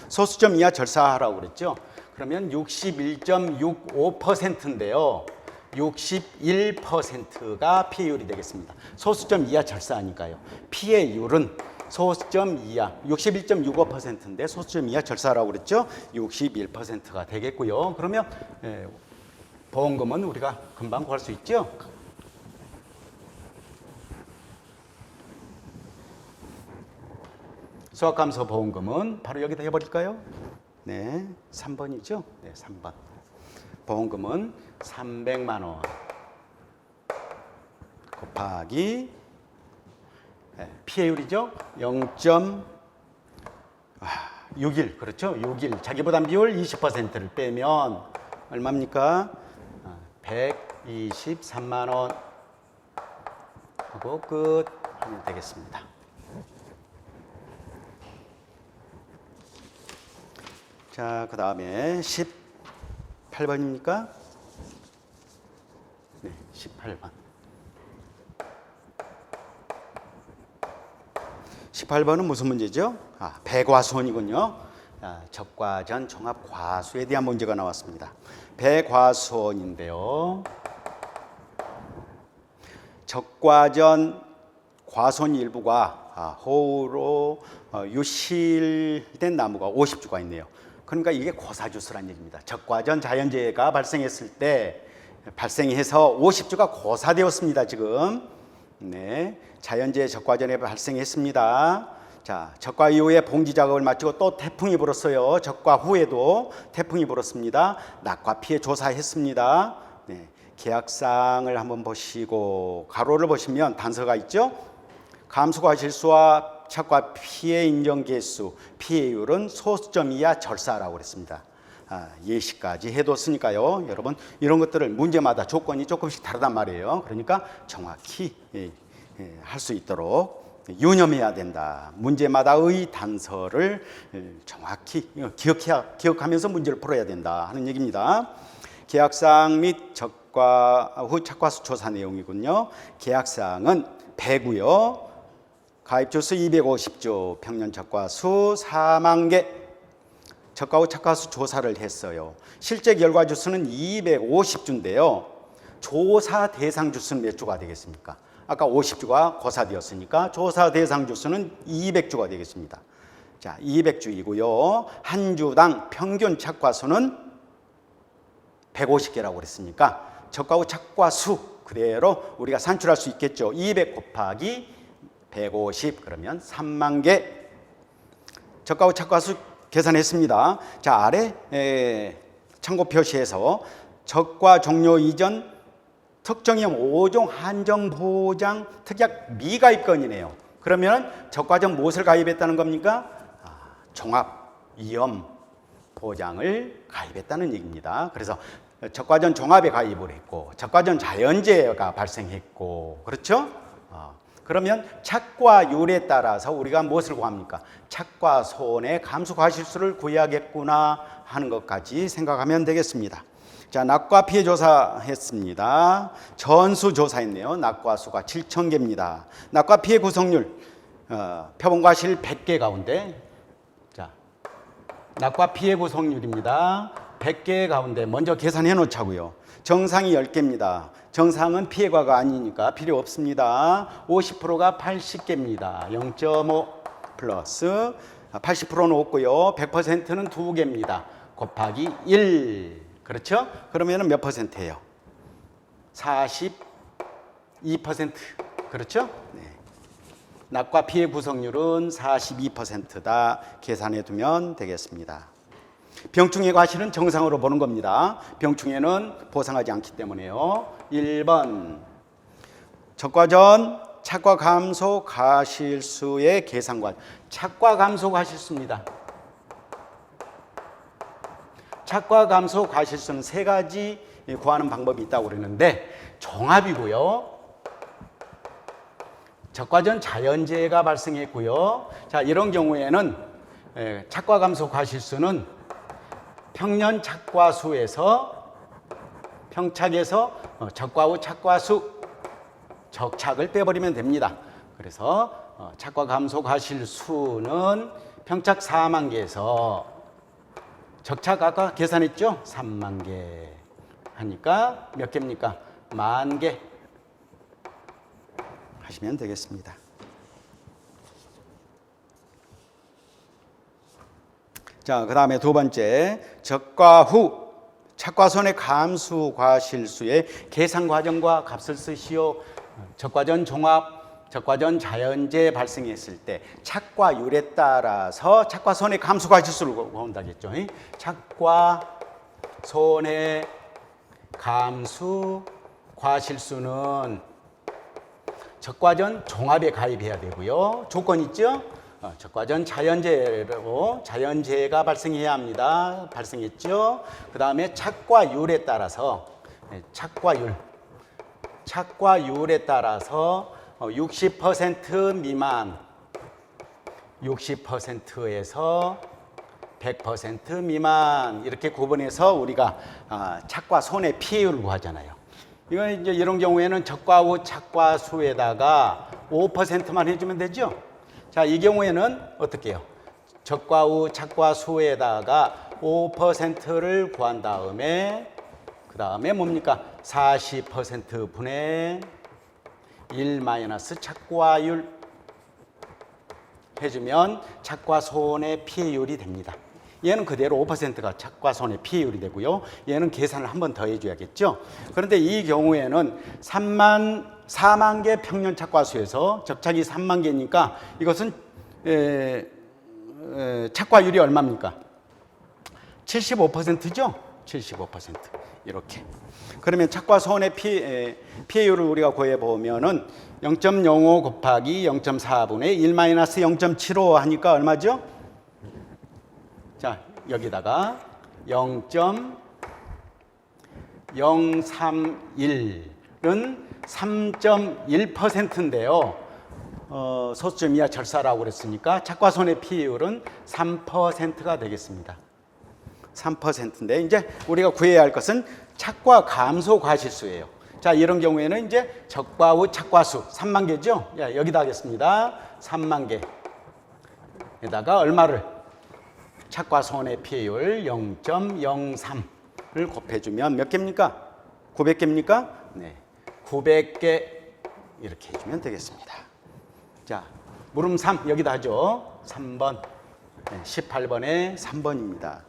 소수점 이하 절사하라고 그랬죠. 그러면 61.65%인데요. 61%가 피해율이 되겠습니다. 소수점 이하 절사하니까요. 피해율은 소수점 이하 61.65%인데 소수점 이하 절사라고 그랬죠. 61%가 되겠고요. 그러면 보험금은 우리가 금방 구할 수 있죠. 수학감소 보험금은 바로 여기다 해버릴까요? 네, 3번이죠. 네, 3번. 보험금은 300만 원 곱하기 피해율이죠. 0.61 그렇죠. 61 자기부담 비율 20%를 빼면 얼마입니까? 123만 원 하고 끝 하면 되겠습니다. 자, 그 다음에 18번입니까? 네, 18번. 18번은 무슨 문제죠? 배과수원이군요. 적과전 종합과수에 대한 문제가 나왔습니다. 배과수원인데요. 적과전 과수원 일부가 호우로 유실된 나무가 50주가 있네요. 그러니까 이게 고사주수란 얘기입니다. 적과전 자연재해가 발생해서 50주가 고사되었습니다. 지금 네, 자연재해 적과전에 발생했습니다. 자, 적과 이후에 봉지 작업을 마치고 또 태풍이 불었어요. 적과 후에도 태풍이 불었습니다. 낙과 피해 조사했습니다. 네, 계약상을 한번 보시고 가로를 보시면 단서가 있죠. 감수과실수와 착과 피해 인정 개수, 피해율은 소수점 이하 절사라고 그랬습니다. 예시까지 해뒀으니까요. 여러분 이런 것들을 문제마다 조건이 조금씩 다르단 말이에요. 그러니까 정확히 할 수 있도록 유념해야 된다. 문제마다의 단서를 정확히 기억하면서 문제를 풀어야 된다 하는 얘기입니다. 계약사항 및 적과 후 착과수 조사 내용이군요. 계약사항은 배고요. 가입주수 250주, 평년 적과수 4만 개, 적과 후 착과수 조사를 했어요. 실제 결과 주수는 250주인데요. 조사 대상 주수는 몇 주가 되겠습니까? 아까 50주가 고사되었으니까 조사 대상 주수는 200주가 되겠습니다. 자, 200주이고요. 한 주당 평균 착과수는 150개라고 그랬으니까 적과 후 착과수 그대로 우리가 산출할 수 있겠죠. 200 곱하기 150 그러면 3만 개. 적과 후 착과수 계산했습니다. 자, 아래 참고 표시에서 적과 종료 이전 특정형 5종 한정보장 특약 미가입건이네요. 그러면 적과전 무엇을 가입했다는 겁니까? 종합위험 보장을 가입했다는 얘기입니다. 그래서 적과전 종합에 가입을 했고 적과전 자연재해가 발생했고 그렇죠? 그러면 착과율에 따라서 우리가 무엇을 구합니까? 착과손의 감수과실수를 구해야겠구나 하는 것까지 생각하면 되겠습니다. 자, 낙과 피해 조사했습니다. 전수 조사했네요. 낙과수가 7,000개입니다. 낙과 피해 구성률 표본과실 100개 가운데 자, 낙과 피해 구성률입니다. 100개 가운데 먼저 계산해 놓자고요. 정상이 10개입니다. 정상은 피해과가 아니니까 필요 없습니다. 50%가 80개입니다. 0.5 플러스 80%는 없고요. 100%는 2개입니다. 곱하기 1. 그렇죠? 그러면 몇 퍼센트예요? 42%. 그렇죠? 네. 낙과 피해 구성률은 42%다. 계산해 두면 되겠습니다. 병충해 과실은 정상으로 보는 겁니다. 병충해는 보상하지 않기 때문에요. 1번 적과전 착과 감소 과실수의 계산관. 착과 감소 과실수입니다. 착과 감소 과실수는 세 가지 구하는 방법이 있다고 그러는데 종합이고요. 적과전 자연재해가 발생했고요. 자, 이런 경우에는 착과 감소 과실수는 평년 착과수에서 평착에서 적과 후 착과수 적착을 빼버리면 됩니다. 그래서 착과 감소 과실수는 평착 4만 개에서 적착 아까 계산했죠? 3만 개 하니까 몇 개입니까? 10,000개 하시면 되겠습니다. 자, 그 다음에 두 번째, 적과 후 착과손의 감수 과실수의 계산 과정과 값을 쓰시오. 적과전 종합, 적과전 자연재해 발생했을 때 착과율에 따라서 착과손의 감수 과실수를 구한다겠죠. 착과손의 감수 과실수는 적과전 종합에 가입해야 되고요. 조건 있죠? 적과전 자연재해로 자연재해가 발생해야 합니다. 발생했죠? 그 다음에 착과율에 따라서 착과율에 따라서 60% 미만 60%에서 100% 미만 이렇게 구분해서 우리가 착과 손해 피해율을 구하잖아요. 이건 이제 이런 경우에는 적과 후 착과 수에다가 5%만 해주면 되죠. 자, 이 경우에는 어떻게 해요? 적과 후 착과 수에다가 5%를 구한 다음에 그 다음에 뭡니까? 40% 분의 1 마이너스 착과율 해주면 착과 손해 피해율이 됩니다. 얘는 그대로 5%가 착과 손해 피해율이 되고요. 얘는 계산을 한 번 더 해줘야겠죠. 그런데 이 경우에는 4만 개 평년 착과수에서 적착이 3만 개니까 이것은 착과율이 얼마입니까? 75%죠? 75% 이렇게. 그러면 착과 손해 피해율을 우리가 구해보면은 0.05 곱하기 0.4분의 1 마이너스 0.75 하니까 얼마죠? 자, 여기다가 0.031은 3.1%인데요. 소수점 이하 절사라고 그랬으니까 착과 손해 피해율은 3%가 되겠습니다. 3%인데 이제 우리가 구해야 할 것은 착과 감소 과실수예요. 자, 이런 경우에는 이제 적과 후 착과수 3만 개죠? 야, 여기다 하겠습니다. 3만 개에다가 얼마를? 착과 손해 피해율 0.03을 곱해주면 몇 개입니까? 900개입니까? 네, 900개 이렇게 해주면 되겠습니다. 자, 물음 3 여기다 하죠. 3번, 18번에 3번입니다.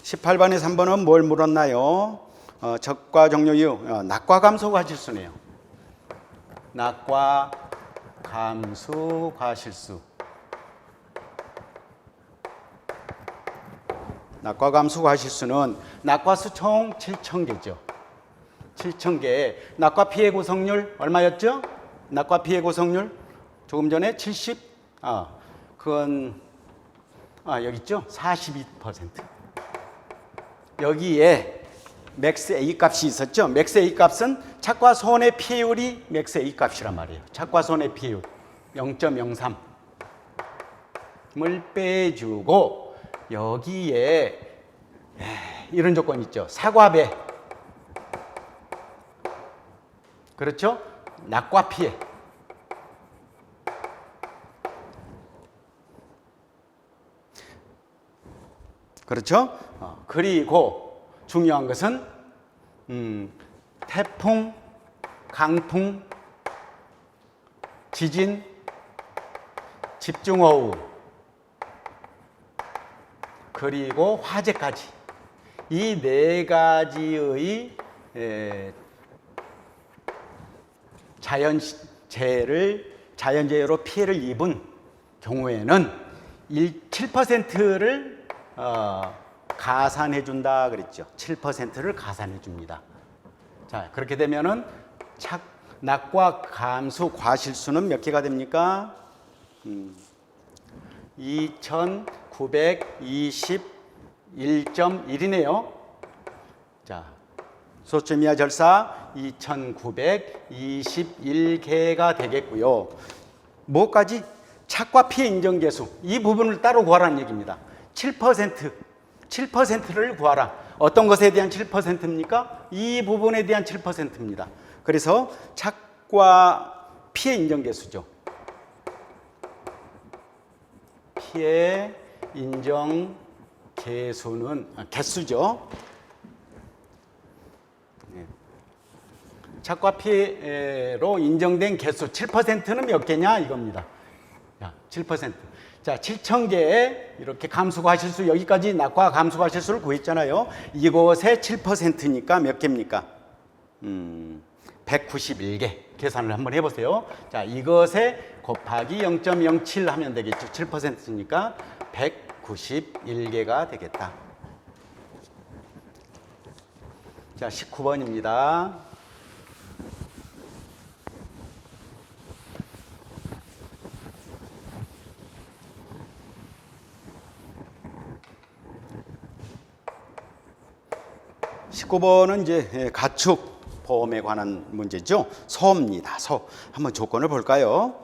18번에 3번은 뭘 물었나요? 적과 종료 이유, 낙과 감소 과실수네요. 낙과 감수 과실수. 낙과 감수 과실수는 낙과수 총 7,000개죠. 7,000개. 낙과 피해 구성률 얼마였죠? 낙과 피해 구성률 조금 전에 70. 그건 여기 있죠? 42%. 여기에 맥스 A 값이 있었죠. 맥스 A 값은 착과 손해 피해율이 맥스 A 값이란 말이에요. 착과 손해 피해율 0.03을 빼주고 여기에 이런 조건 있죠. 사과배. 그렇죠? 낙과 피해. 그렇죠? 그리고 중요한 것은 태풍, 강풍, 지진, 집중호우, 그리고 화재까지 이 네 가지의 자연재해로 피해를 입은 경우에는 7%를 가산해 준다 그랬죠. 7%를 가산해 줍니다. 자, 그렇게 되면은 낙과 감수 과실수는 몇 개가 됩니까? 2,921.1이네요. 자, 소수점 이하 절사 2,921개가 되겠고요. 뭐까지? 착과 피해 인정계수. 이 부분을 따로 구하라는 얘기입니다. 7%를 구하라. 어떤 것에 대한 7%입니까? 이 부분에 대한 7%입니다. 그래서 착과 피해 인정계수죠. 피해 인정 개수죠. 착과 피해로 인정된 개수 7%는 몇 개냐 이겁니다. 7%. 자, 7,000개에 이렇게 감수하실 수, 여기까지 낙과 감수하실 수를 구했잖아요. 이것의 7%니까 몇 개입니까? 191개. 계산을 한번 해보세요. 자, 이것에 곱하기 0.07 하면 되겠죠. 7%니까 191개가 되겠다. 자, 19번입니다. (19번은) 이제 가축 보험에 관한 문제죠. 소입니다. 소. 한번 조건을 볼까요?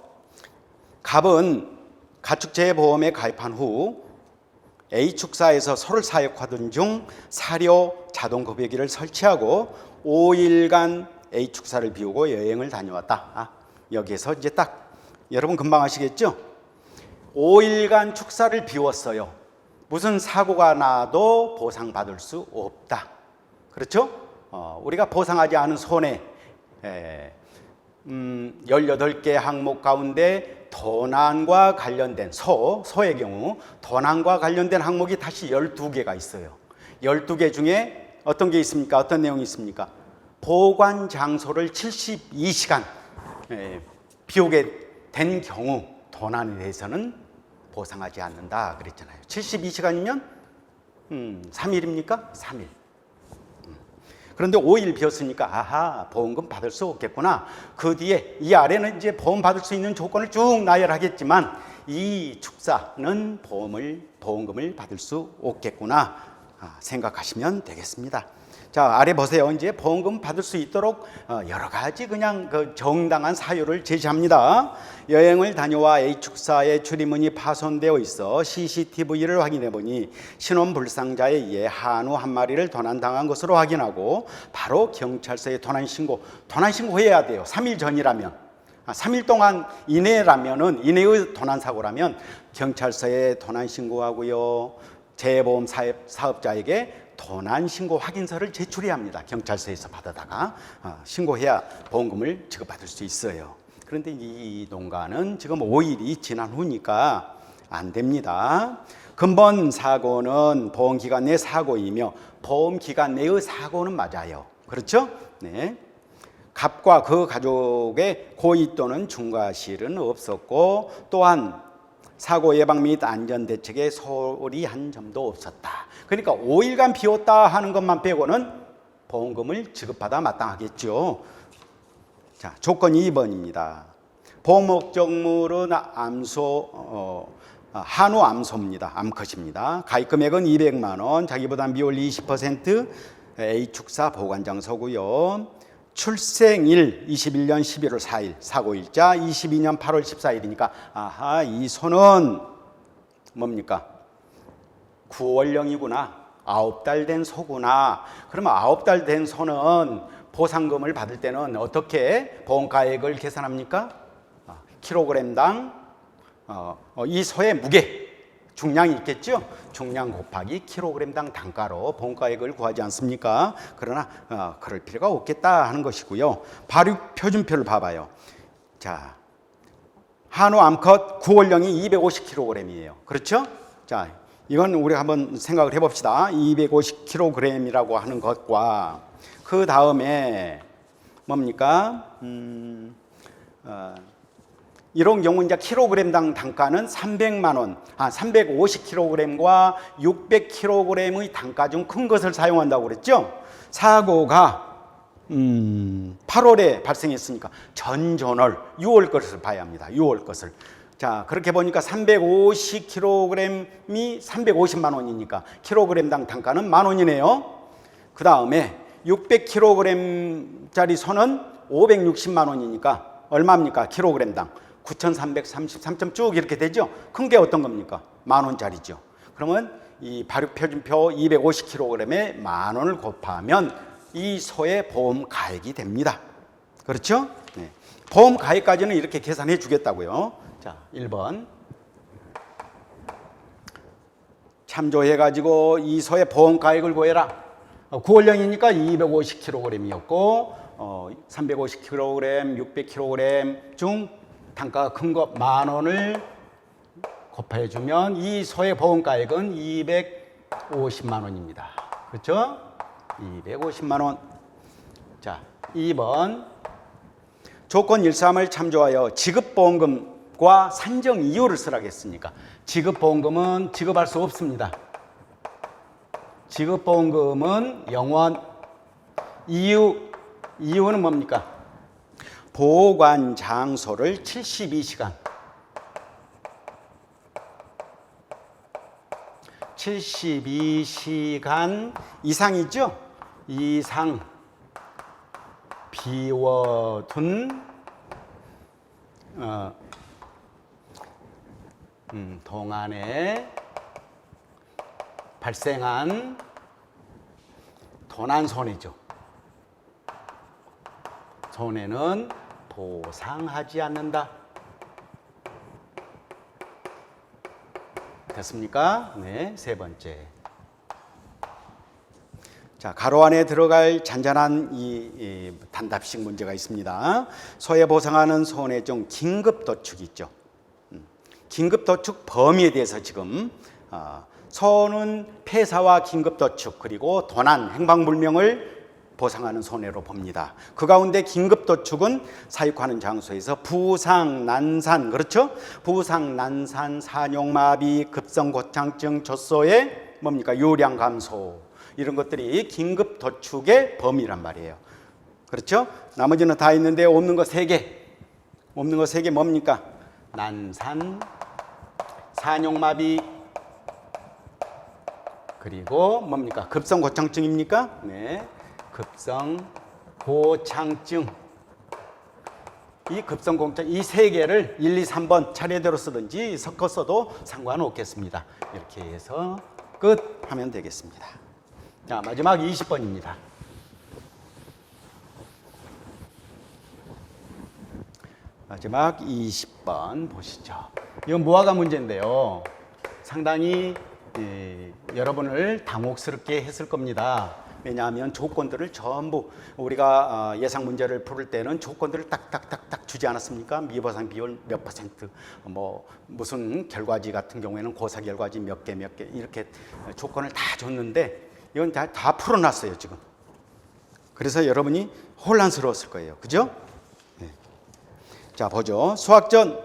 갑은 가축재해보험에 가입한 후 A축사에서 소를 사육하던 중 사료 자동급여기를 설치하고 5일간 A축사를 비우고 여행을 다녀왔다. 여기에서 이제 딱 여러분 금방 아시겠죠? 5일간 축사를 비웠어요. 무슨 사고가 나도 보상받을 수 없다. 그렇죠? 우리가 보상하지 않은 손해 18개 항목 가운데 도난과 관련된 소의 경우 도난과 관련된 항목이 다시 12개가 있어요. 12개 중에 어떤 게 있습니까? 어떤 내용이 있습니까? 보관 장소를 72시간 비우게 된 경우 도난에 대해서는 보상하지 않는다 그랬잖아요. 72시간이면 3일입니까? 3일. 그런데 5일 비었으니까 아하, 보험금 받을 수 없겠구나. 그 뒤에 이 아래는 이제 보험 받을 수 있는 조건을 쭉 나열하겠지만 이 축사는 보험금을 받을 수 없겠구나 생각하시면 되겠습니다. 자, 아래 보세요. 이제 보험금 받을 수 있도록 여러 가지 그냥 그 정당한 사유를 제시합니다. 여행을 다녀와 A축사의 출입문이 파손되어 있어 CCTV를 확인해 보니 신원불상자에 의해 한우 한 마리를 도난당한 것으로 확인하고 바로 경찰서에 도난신고해야 돼요. 3일 전이라면. 3일 동안 이내의 도난사고라면 경찰서에 도난신고하고요. 재해보험 사업자에게 도난신고 확인서를 제출해야 합니다. 경찰서에서 받아다가 신고해야 보험금을 지급받을 수 있어요. 그런데 이 농가는 지금 5일이 지난 후니까 안 됩니다. 근본 사고는 보험기간 내 사고이며 보험기간 내의 사고는 맞아요. 그렇죠? 네. 갑과 그 가족의 고의 또는 중과실은 없었고 또한 사고 예방 및 안전 대책에 소홀히 한 점도 없었다. 그러니까 5일간 비웠다 하는 것만 빼고는 보험금을 지급받아 마땅하겠죠. 자, 조건 2번입니다. 보험 목적물은 한우 암소입니다. 암컷입니다. 가입 금액은 200만 원, 자기부담비율 20%, A축사 보관장소고요. 출생일 21년 11월 4일, 사고일자 22년 8월 14일이니까 아하, 이 소는 뭡니까? 9월령이구나. 9달 된 소구나. 그러면 9달 된 소는 보상금을 받을 때는 어떻게 보험가액을 계산합니까? 킬로그램당 이 소의 무게, 중량이 있겠죠? 중량 곱하기 킬로그램당 단가로 보험가액을 구하지 않습니까? 그러나 그럴 필요가 없겠다 하는 것이고요. 발육 표준표를 봐봐요. 자, 한우 암컷 9월령이 250kg이에요. 그렇죠? 자, 이건 우리가 한번 생각을 해봅시다. 250kg이라고 하는 것과 그 다음에 뭡니까? 이런 경우 이제 킬로그램당 단가는 300만 원, 350kg과 600kg의 단가 중 큰 것을 사용한다고 그랬죠? 사고가 8월에 발생했으니까 전전월 6월 것을 봐야 합니다. 6월 것을. 자, 그렇게 보니까 350kg이 350만 원이니까 킬로그램당 단가는 10,000원이네요. 그 다음에 600kg짜리 소는 560만 원이니까 얼마입니까? 킬로그램당 9,333점 쭉 이렇게 되죠. 큰 게 어떤 겁니까? 10,000원짜리죠. 그러면 이 발효표준표 250kg에 10,000원을 곱하면 이 소의 보험 가액이 됩니다. 그렇죠? 네. 보험 가액까지는 이렇게 계산해 주겠다고요. 자, 1번. 참조해가지고 이 소의 보험 가액을 구해라. 구월령이니까 250kg이었고 350kg, 600kg 중 단가가 큰 거 10,000원을 곱해주면 이 소의 보험 가액은 250만 원입니다. 그렇죠? 250만 원. 자, 2번. 조건 1.3을 참조하여 지급보험금과 산정 이유를 쓰라고 했으니까 지급보험금은 지급할 수 없습니다. 지급보험금은 0원. 이유는 뭡니까? 보관 장소를 72시간. 72시간 이상이죠? 이상 비워둔 동안에 발생한 도난손해죠. 손해는 보상하지 않는다. 됐습니까? 네, 세 번째. 자, 가로 안에 들어갈 잔잔한 이 단답식 문제가 있습니다. 소에 보상하는 손해 중 긴급도축이 있죠. 긴급도축 범위에 대해서 지금 소는 폐사와 긴급도축 그리고 도난, 행방불명을 보상하는 손해로 봅니다. 그 가운데 긴급도축은 사육하는 장소에서 부상, 난산, 그렇죠? 부상, 난산, 산용마비, 급성고창증, 젖소의 뭡니까? 요량 감소 이런 것들이 긴급도축의 범위란 말이에요. 그렇죠? 나머지는 다 있는데 없는 거 3개. 없는 거 3개 뭡니까? 난산, 산용마비, 그리고 뭡니까? 급성고창증입니까? 네. 급성고창증. 이 급성고창증 이 3개를 1, 2, 3번 차례대로 쓰든지 섞어 써도 상관없겠습니다. 이렇게 해서 끝 하면 되겠습니다. 자, 마지막 20번입니다. 마지막 20번 보시죠. 이건 무화과 문제인데요. 상당히 여러분을 당혹스럽게 했을 겁니다. 왜냐하면 조건들을 전부 우리가 예상 문제를 풀을 때는 조건들을 딱딱딱딱 주지 않았습니까? 미보상 비율 몇 퍼센트, 뭐 무슨 결과지 같은 경우에는 고사 결과지 몇 개 이렇게 조건을 다 줬는데 이건 다 풀어놨어요 지금. 그래서 여러분이 혼란스러웠을 거예요, 그죠? 네. 자, 보죠. 수학전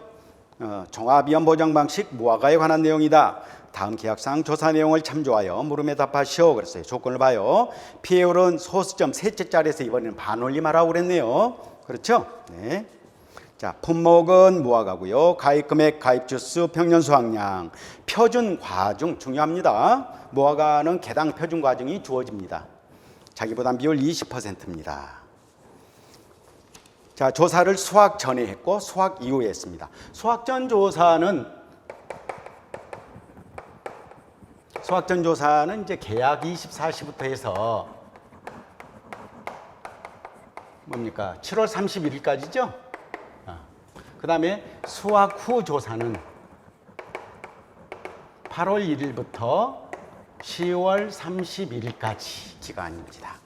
종합위험 보장 방식 무화과에 관한 내용이다. 다음 계약상 조사 내용을 참조하여 물음에 답하시오. 그랬어요. 조건을 봐요. 피해율은 소수점 셋째 자리에서 이번에는 반올림하라고 그랬네요. 그렇죠? 네. 자, 품목은 무화과고요. 가입 금액, 가입 주수, 평년 수확량, 표준 과중 중요합니다. 무화과는 개당 표준 과중이 주어집니다. 자기부담 비율 20%입니다. 자, 조사를 수확 전에 했고 수확 이후에 했습니다. 수확 전 조사는 이제 계약 24시부터 해서 뭡니까? 7월 31일까지죠? 그 다음에 수확 후 조사는 8월 1일부터 10월 31일까지 기간입니다.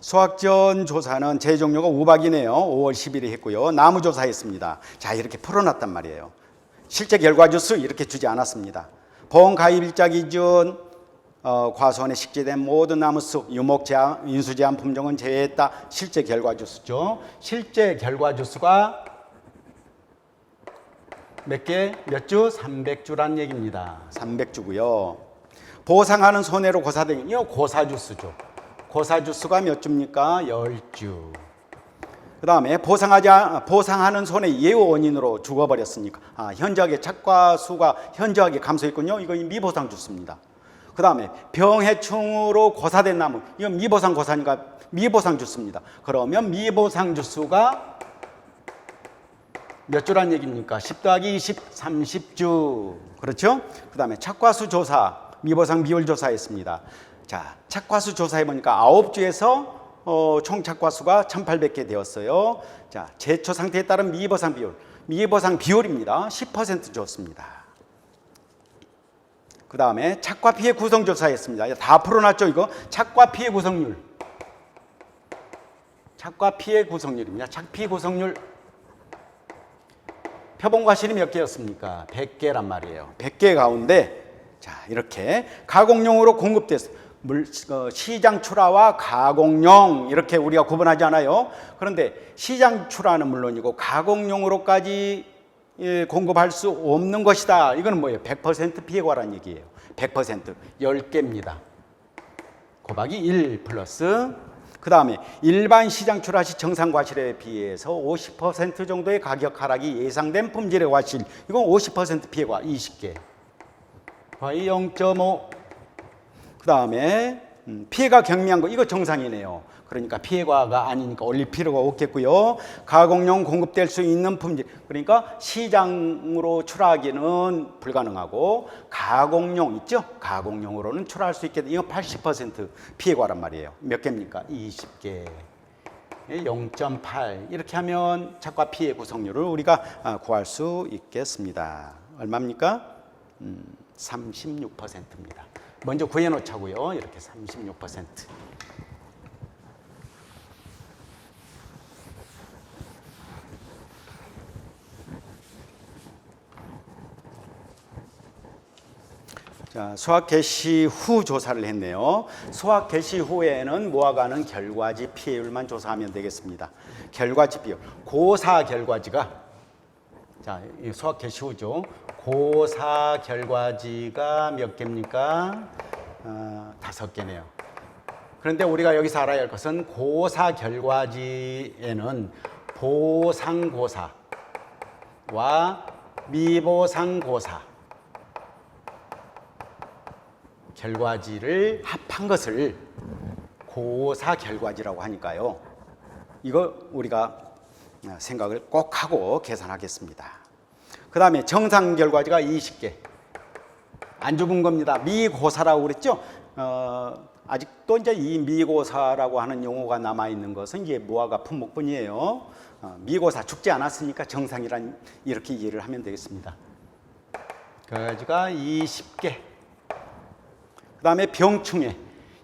수확 전 조사는 재종료가 우박이네요. 5월 10일에 했고요. 나무 조사했습니다. 자, 이렇게 풀어놨단 말이에요. 실제 결과 주수 이렇게 주지 않았습니다. 보험 가입 일자 기준, 과수원에 식재된 모든 나무숲, 유목 제한, 인수 제한 품종은 제외했다. 실제 결과 주수죠. 실제 결과 주수가 몇 개? 몇 주? 300주란 얘기입니다. 300주고요. 보상하는 손해로 고사된 이거 고사주수죠. 고사주수가 몇 주입니까? 10주. 그 다음에 보상하는 손해 예우 원인으로 죽어버렸으니까 현저하게 착과수가 현저하게 감소했군요. 이건 미보상 주수입니다. 그 다음에 병해충으로 고사된 나무, 이건 미보상 고사니까 미보상 주수입니다. 그러면 미보상 주수가 몇 주란 얘기입니까? 10 더하기 20, 30주. 그렇죠? 그 다음에 착과수 조사, 미보상 비율 조사했습니다. 자, 착과수 조사해보니까 9주에서 총 착과수가 1800개 되었어요. 자, 제초 상태에 따른 미보상 비율. 미보상 비율입니다. 10% 줬습니다. 그 다음에 착과 피해 구성 조사했습니다. 다 풀어놨죠, 이거? 착과 피해 구성률. 착과 피해 구성률입니다. 착피 구성률. 표본과실이 몇 개였습니까? 100개란 말이에요. 100개 가운데 자, 이렇게 가공용으로 공급돼서 시장 출하와 가공용 이렇게 우리가 구분하지 않아요. 그런데 시장 출하는 물론이고 가공용으로까지 공급할 수 없는 것이다. 이거는 뭐예요? 100% 피해과란 얘기예요. 100% 10개입니다. 곱하기 1 플러스 그 다음에 일반 시장 출하 시 정상 과실에 비해서 50% 정도의 가격 하락이 예상된 품질의 과실. 이건 50% 피해과 20개. 거의 0.5. 그 다음에 피해가 경미한 거 이거 정상이네요. 그러니까 피해과가 아니니까 올릴 필요가 없겠고요. 가공용 공급될 수 있는 품질, 그러니까 시장으로 출하하기는 불가능하고 가공용 있죠? 가공용으로는 출하할 수 있게 이거 80% 피해과란 말이에요. 몇 개입니까? 20개. 0.8 이렇게 하면 착과 피해 구성률을 우리가 구할 수 있겠습니다. 얼마입니까? 36%입니다. 먼저 구해놓자고요. 이렇게 36%. 자, 수학 개시 후 조사를 했네요. 수학 개시 후에는 뭐와 가는 결과지 피해율만 조사하면 되겠습니다. 결과지 비율. 고사 결과지가 자, 수학 개시 후죠. 고사 결과지가 몇 개입니까? 5개네요. 그런데 우리가 여기서 알아야 할 것은 고사 결과지에는 보상고사와 미보상고사 결과지를 합한 것을 고사 결과지라고 하니까요. 이거 우리가 생각을 꼭 하고 계산하겠습니다. 그 다음에 정상 결과지가 20개. 안 죽은 겁니다. 미고사라고 그랬죠? 아직도 이제 이 미고사라고 하는 용어가 남아있는 것은 이제 무화과 품목뿐이에요. 미고사 죽지 않았으니까 정상이란 이렇게 이해를 하면 되겠습니다. 결과지가 20개. 그 다음에 병충해.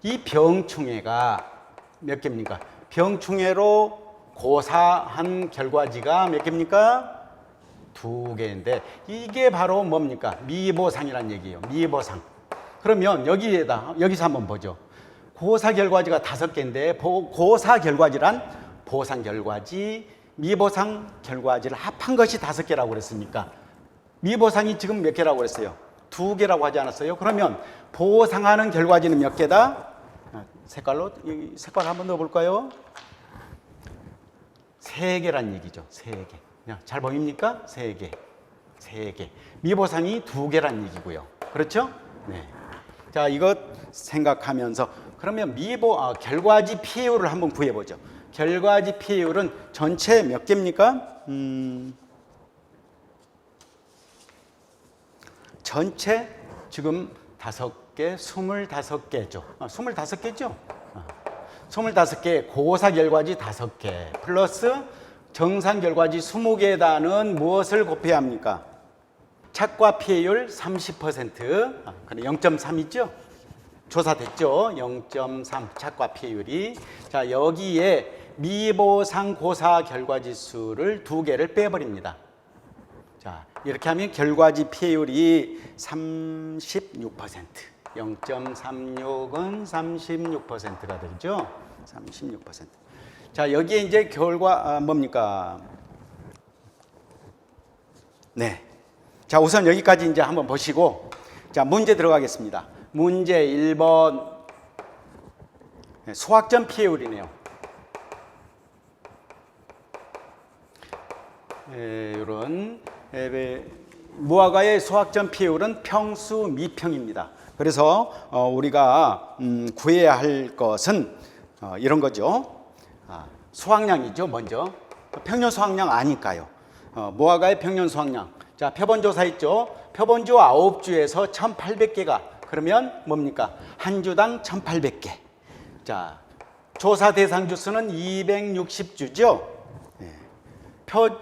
이 병충해가 몇 개입니까? 병충해로 고사한 결과지가 몇 개입니까? 2개인데 이게 바로 뭡니까? 미보상이란 얘기예요. 미보상. 그러면 여기서 한번 보죠. 고사 결과지가 5개인데 고사 결과지란 보상 결과지, 미보상 결과지를 합한 것이 5개라고 그랬으니까 미보상이 지금 몇 개라고 그랬어요? 2개라고 하지 않았어요? 그러면 보상하는 결과지는 몇 개다? 색깔로 색깔 한번 넣어볼까요? 3개란 얘기죠. 3개. 잘 보입니까? 3개. 3개. 미보상이 2개란 얘기고요. 그렇죠? 네. 자, 이것 생각하면서 그러면 결과지 피해율을 한번 구해보죠. 결과지 피해율은 전체 몇 개입니까? 전체 지금 5개, 25개죠. 25개죠? 25개, 고사 결과지 5개, 플러스 정상 결과지 20개에다는 무엇을 곱해야 합니까? 착과 피해율 30%, 그래 0.3 있죠? 조사됐죠? 0.3 착과 피해율이. 자, 여기에 미보상 고사 결과지수를 2개를 빼버립니다. 자, 이렇게 하면 결과지 피해율이 36%. 0.36은 36%가 되죠. 36%. 자, 여기에 이제 결과 뭡니까? 네. 자, 우선 여기까지 이제 한번 보시고 자, 문제 들어가겠습니다. 문제 1번 소확전 피해율이네요. 이런 무화과의 소확전 피해율은 평수 미평입니다. 그래서 우리가 구해야 할 것은 이런 거죠. 수확량이죠. 먼저 평년 수확량 아니까요. 무화과의 평년 수확량. 자, 표본조사 있죠? 표본주 9주에서 1,800개가 그러면 뭡니까? 한 주당 1,800개. 자, 조사 대상 주수는 260주죠.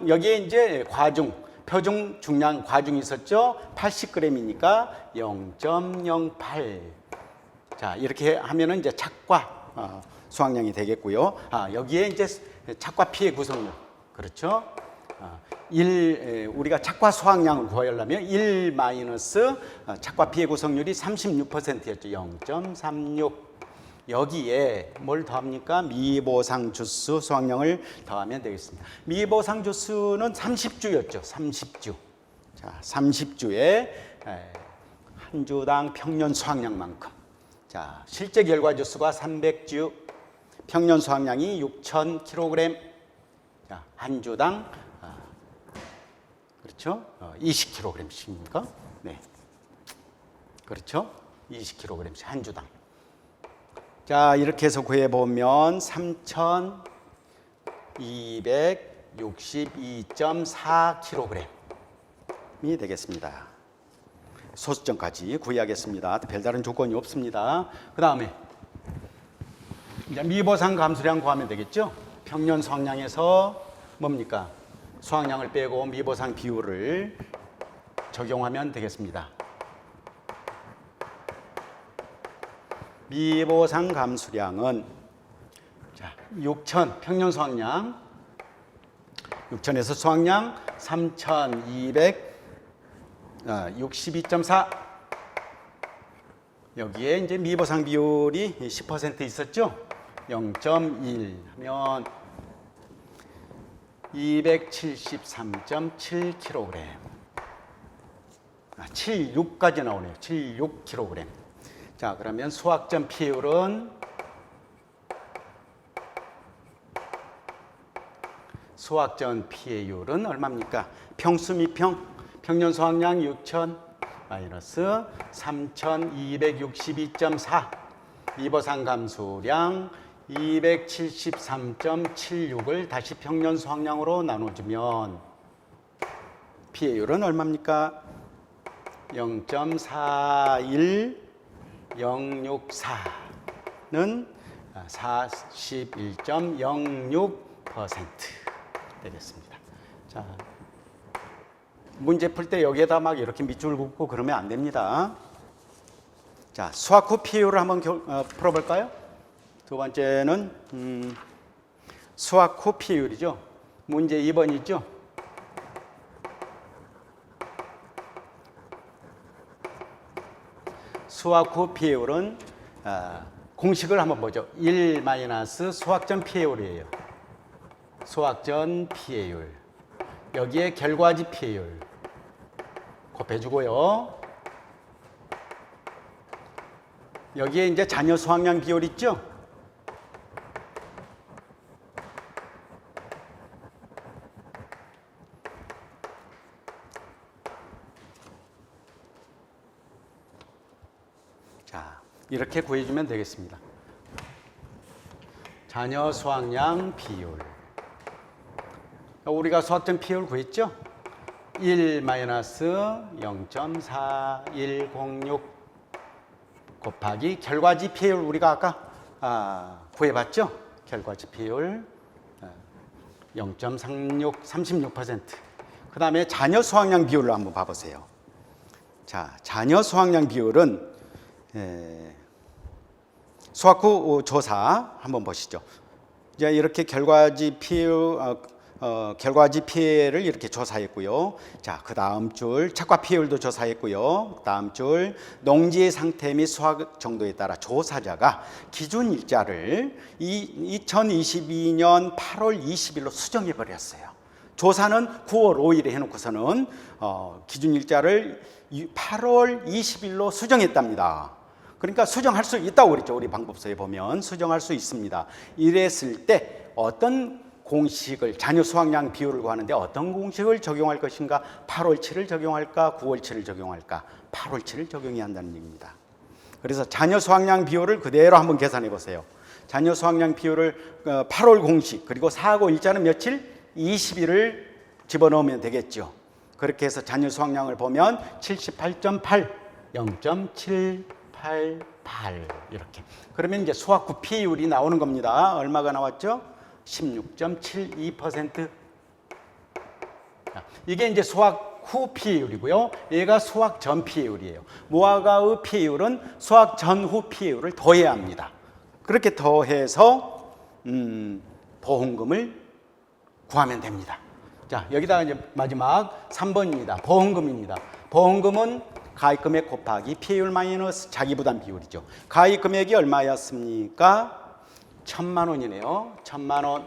여기에 이제 과중, 표중, 중량, 과중이 있었죠. 80g이니까 0.08. 자, 이렇게 하면은 이제 착과 수확량이 되겠고요. 여기에 이제 착과 피해 구성률. 그렇죠? 우리가 착과 수확량을 구하려면 1 마이너스 착과 피해 구성률이 36%였죠. 0.36. 여기에 뭘 더합니까? 미보상 주수 수확량을 더하면 되겠습니다. 미보상 주수는 30주였죠. 30주. 자, 30주에 한 주당 평년 수확량만큼. 자, 실제 결과 주수가 300주, 평년 수확량이 6,000kg. 자, 한 주당 그렇죠? 20kg씩입니까? 네. 그렇죠? 20kg씩 한 주당. 자, 이렇게 해서 구해보면 3,262.4kg이 되겠습니다. 소수점까지 구해야겠습니다. 별다른 조건이 없습니다. 그 다음에 이제 미보상 감수량 구하면 되겠죠? 평년 수확량에서 뭡니까? 수확량을 빼고 미보상 비율을 적용하면 되겠습니다. 미보상 감수량은 자, 6,000 평년 수확량 6,000에서 수확량 3,262.4 여기에 이제 미보상 비율이 10% 있었죠? 0.1 하면 273.7kg 76까지 나오네요. 76kg. 자, 그러면 수확점 피해율은 얼마입니까? 평수 미평 평년 수확량 6,000 마이너스 3,262.4 미보상 감수량 273.76을 다시 평년 수확량으로 나눠주면 피해율은 얼마입니까? 0.41064는 41.06% 되겠습니다. 자, 문제 풀 때 여기에다 막 이렇게 밑줄 긋고 그러면 안 됩니다. 자, 수확 후 피해율을 한번 풀어볼까요? 두 번째는 수확 후 피해율이죠. 문제 2번이죠. 수확 후 피해율은 공식을 한번 보죠. 1 마이너스 수확 전 피해율이에요. 수확 전 피해율. 여기에 결과지 피해율 곱해주고요. 여기에 이제 잔여 수확량 비율 있죠. 자, 이렇게 구해주면 되겠습니다. 잔여 수확량 비율. 우리가 수확점 피해율 구했죠? 1 마이너스 0.4106 곱하기 결과지 피해율 우리가 아까 구해봤죠? 결과지 피해율 0.36. 그 다음에 잔여 수확량 비율을 한번 봐보세요. 자, 잔여 수확량 비율은 수확 후 조사 한번 보시죠. 이제 이렇게 결과지 피해를 이렇게 조사했고요. 자, 그 다음 줄 착과 피해율도 조사했고요. 다음 줄 농지의 상태 및 수확 정도에 따라 조사자가 기준 일자를 2022년 8월 20일로 수정해 버렸어요. 조사는 9월 5일에 해놓고서는 기준 일자를 8월 20일로 수정했답니다. 그러니까 수정할 수 있다고 그랬죠. 우리 방법서에 보면 수정할 수 있습니다. 이랬을 때 어떤 공식을 잔여 수확량 비율을 구하는데 어떤 공식을 적용할 것인가? 8월 7을 적용할까? 9월 7을 적용할까? 8월 7을 적용해야 한다는 얘기입니다. 그래서 잔여 수확량 비율을 그대로 한번 계산해 보세요. 잔여 수확량 비율을 8월 공식 그리고 사고 일자는 며칠? 20일을 집어넣으면 되겠죠. 그렇게 해서 잔여 수확량을 보면 78.8, 0.788 이렇게. 그러면 이제 수확 후 피율이 나오는 겁니다. 얼마가 나왔죠? 16.72%. 이게 이제 수확 후 피율이고요. 얘가 수확 전 피율이에요. 무화과의 피율은 수확 전후 피율을 더해야 합니다. 그렇게 더해서 보험금을 구하면 됩니다. 자, 여기다가 이제 마지막 3번입니다. 보험금입니다. 보험금은 가입금액 곱하기 피해율 마이너스 자기부담 비율이죠. 가입금액이 얼마였습니까? 1,000만 원이네요. 1,000만 원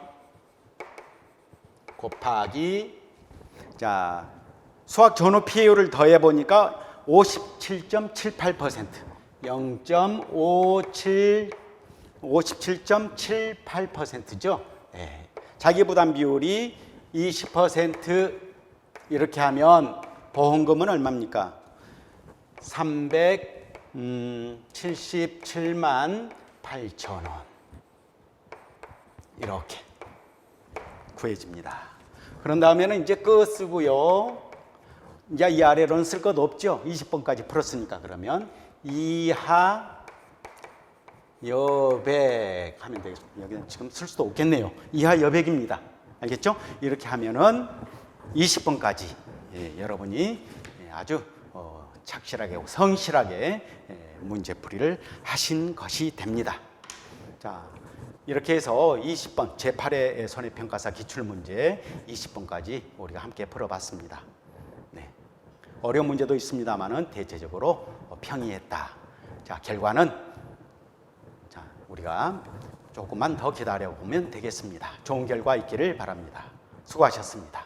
곱하기 자 수확 전후 피해율을 더해 보니까 57.78%, 57.78%죠. 네. 자기부담 비율이 20% 이렇게 하면 보험금은 얼마입니까? 377만 8천 원 이렇게 구해집니다. 그런 다음에는 이제 끝 쓰고요. 이제 이 아래로는 쓸 것 없죠. 20번까지 풀었으니까. 그러면 이하 여백 하면 되겠습니다. 여기는 지금 쓸 수도 없겠네요. 이하 여백입니다. 알겠죠? 이렇게 하면은 20번까지 여러분이 아주 착실하게 성실하게 문제풀이를 하신 것이 됩니다. 자, 이렇게 해서 20번 제8회 손해평가사 기출문제 20번까지 우리가 함께 풀어봤습니다. 네. 어려운 문제도 있습니다만은 대체적으로 평이했다. 자, 결과는 자, 우리가 조금만 더 기다려보면 되겠습니다. 좋은 결과 있기를 바랍니다. 수고하셨습니다.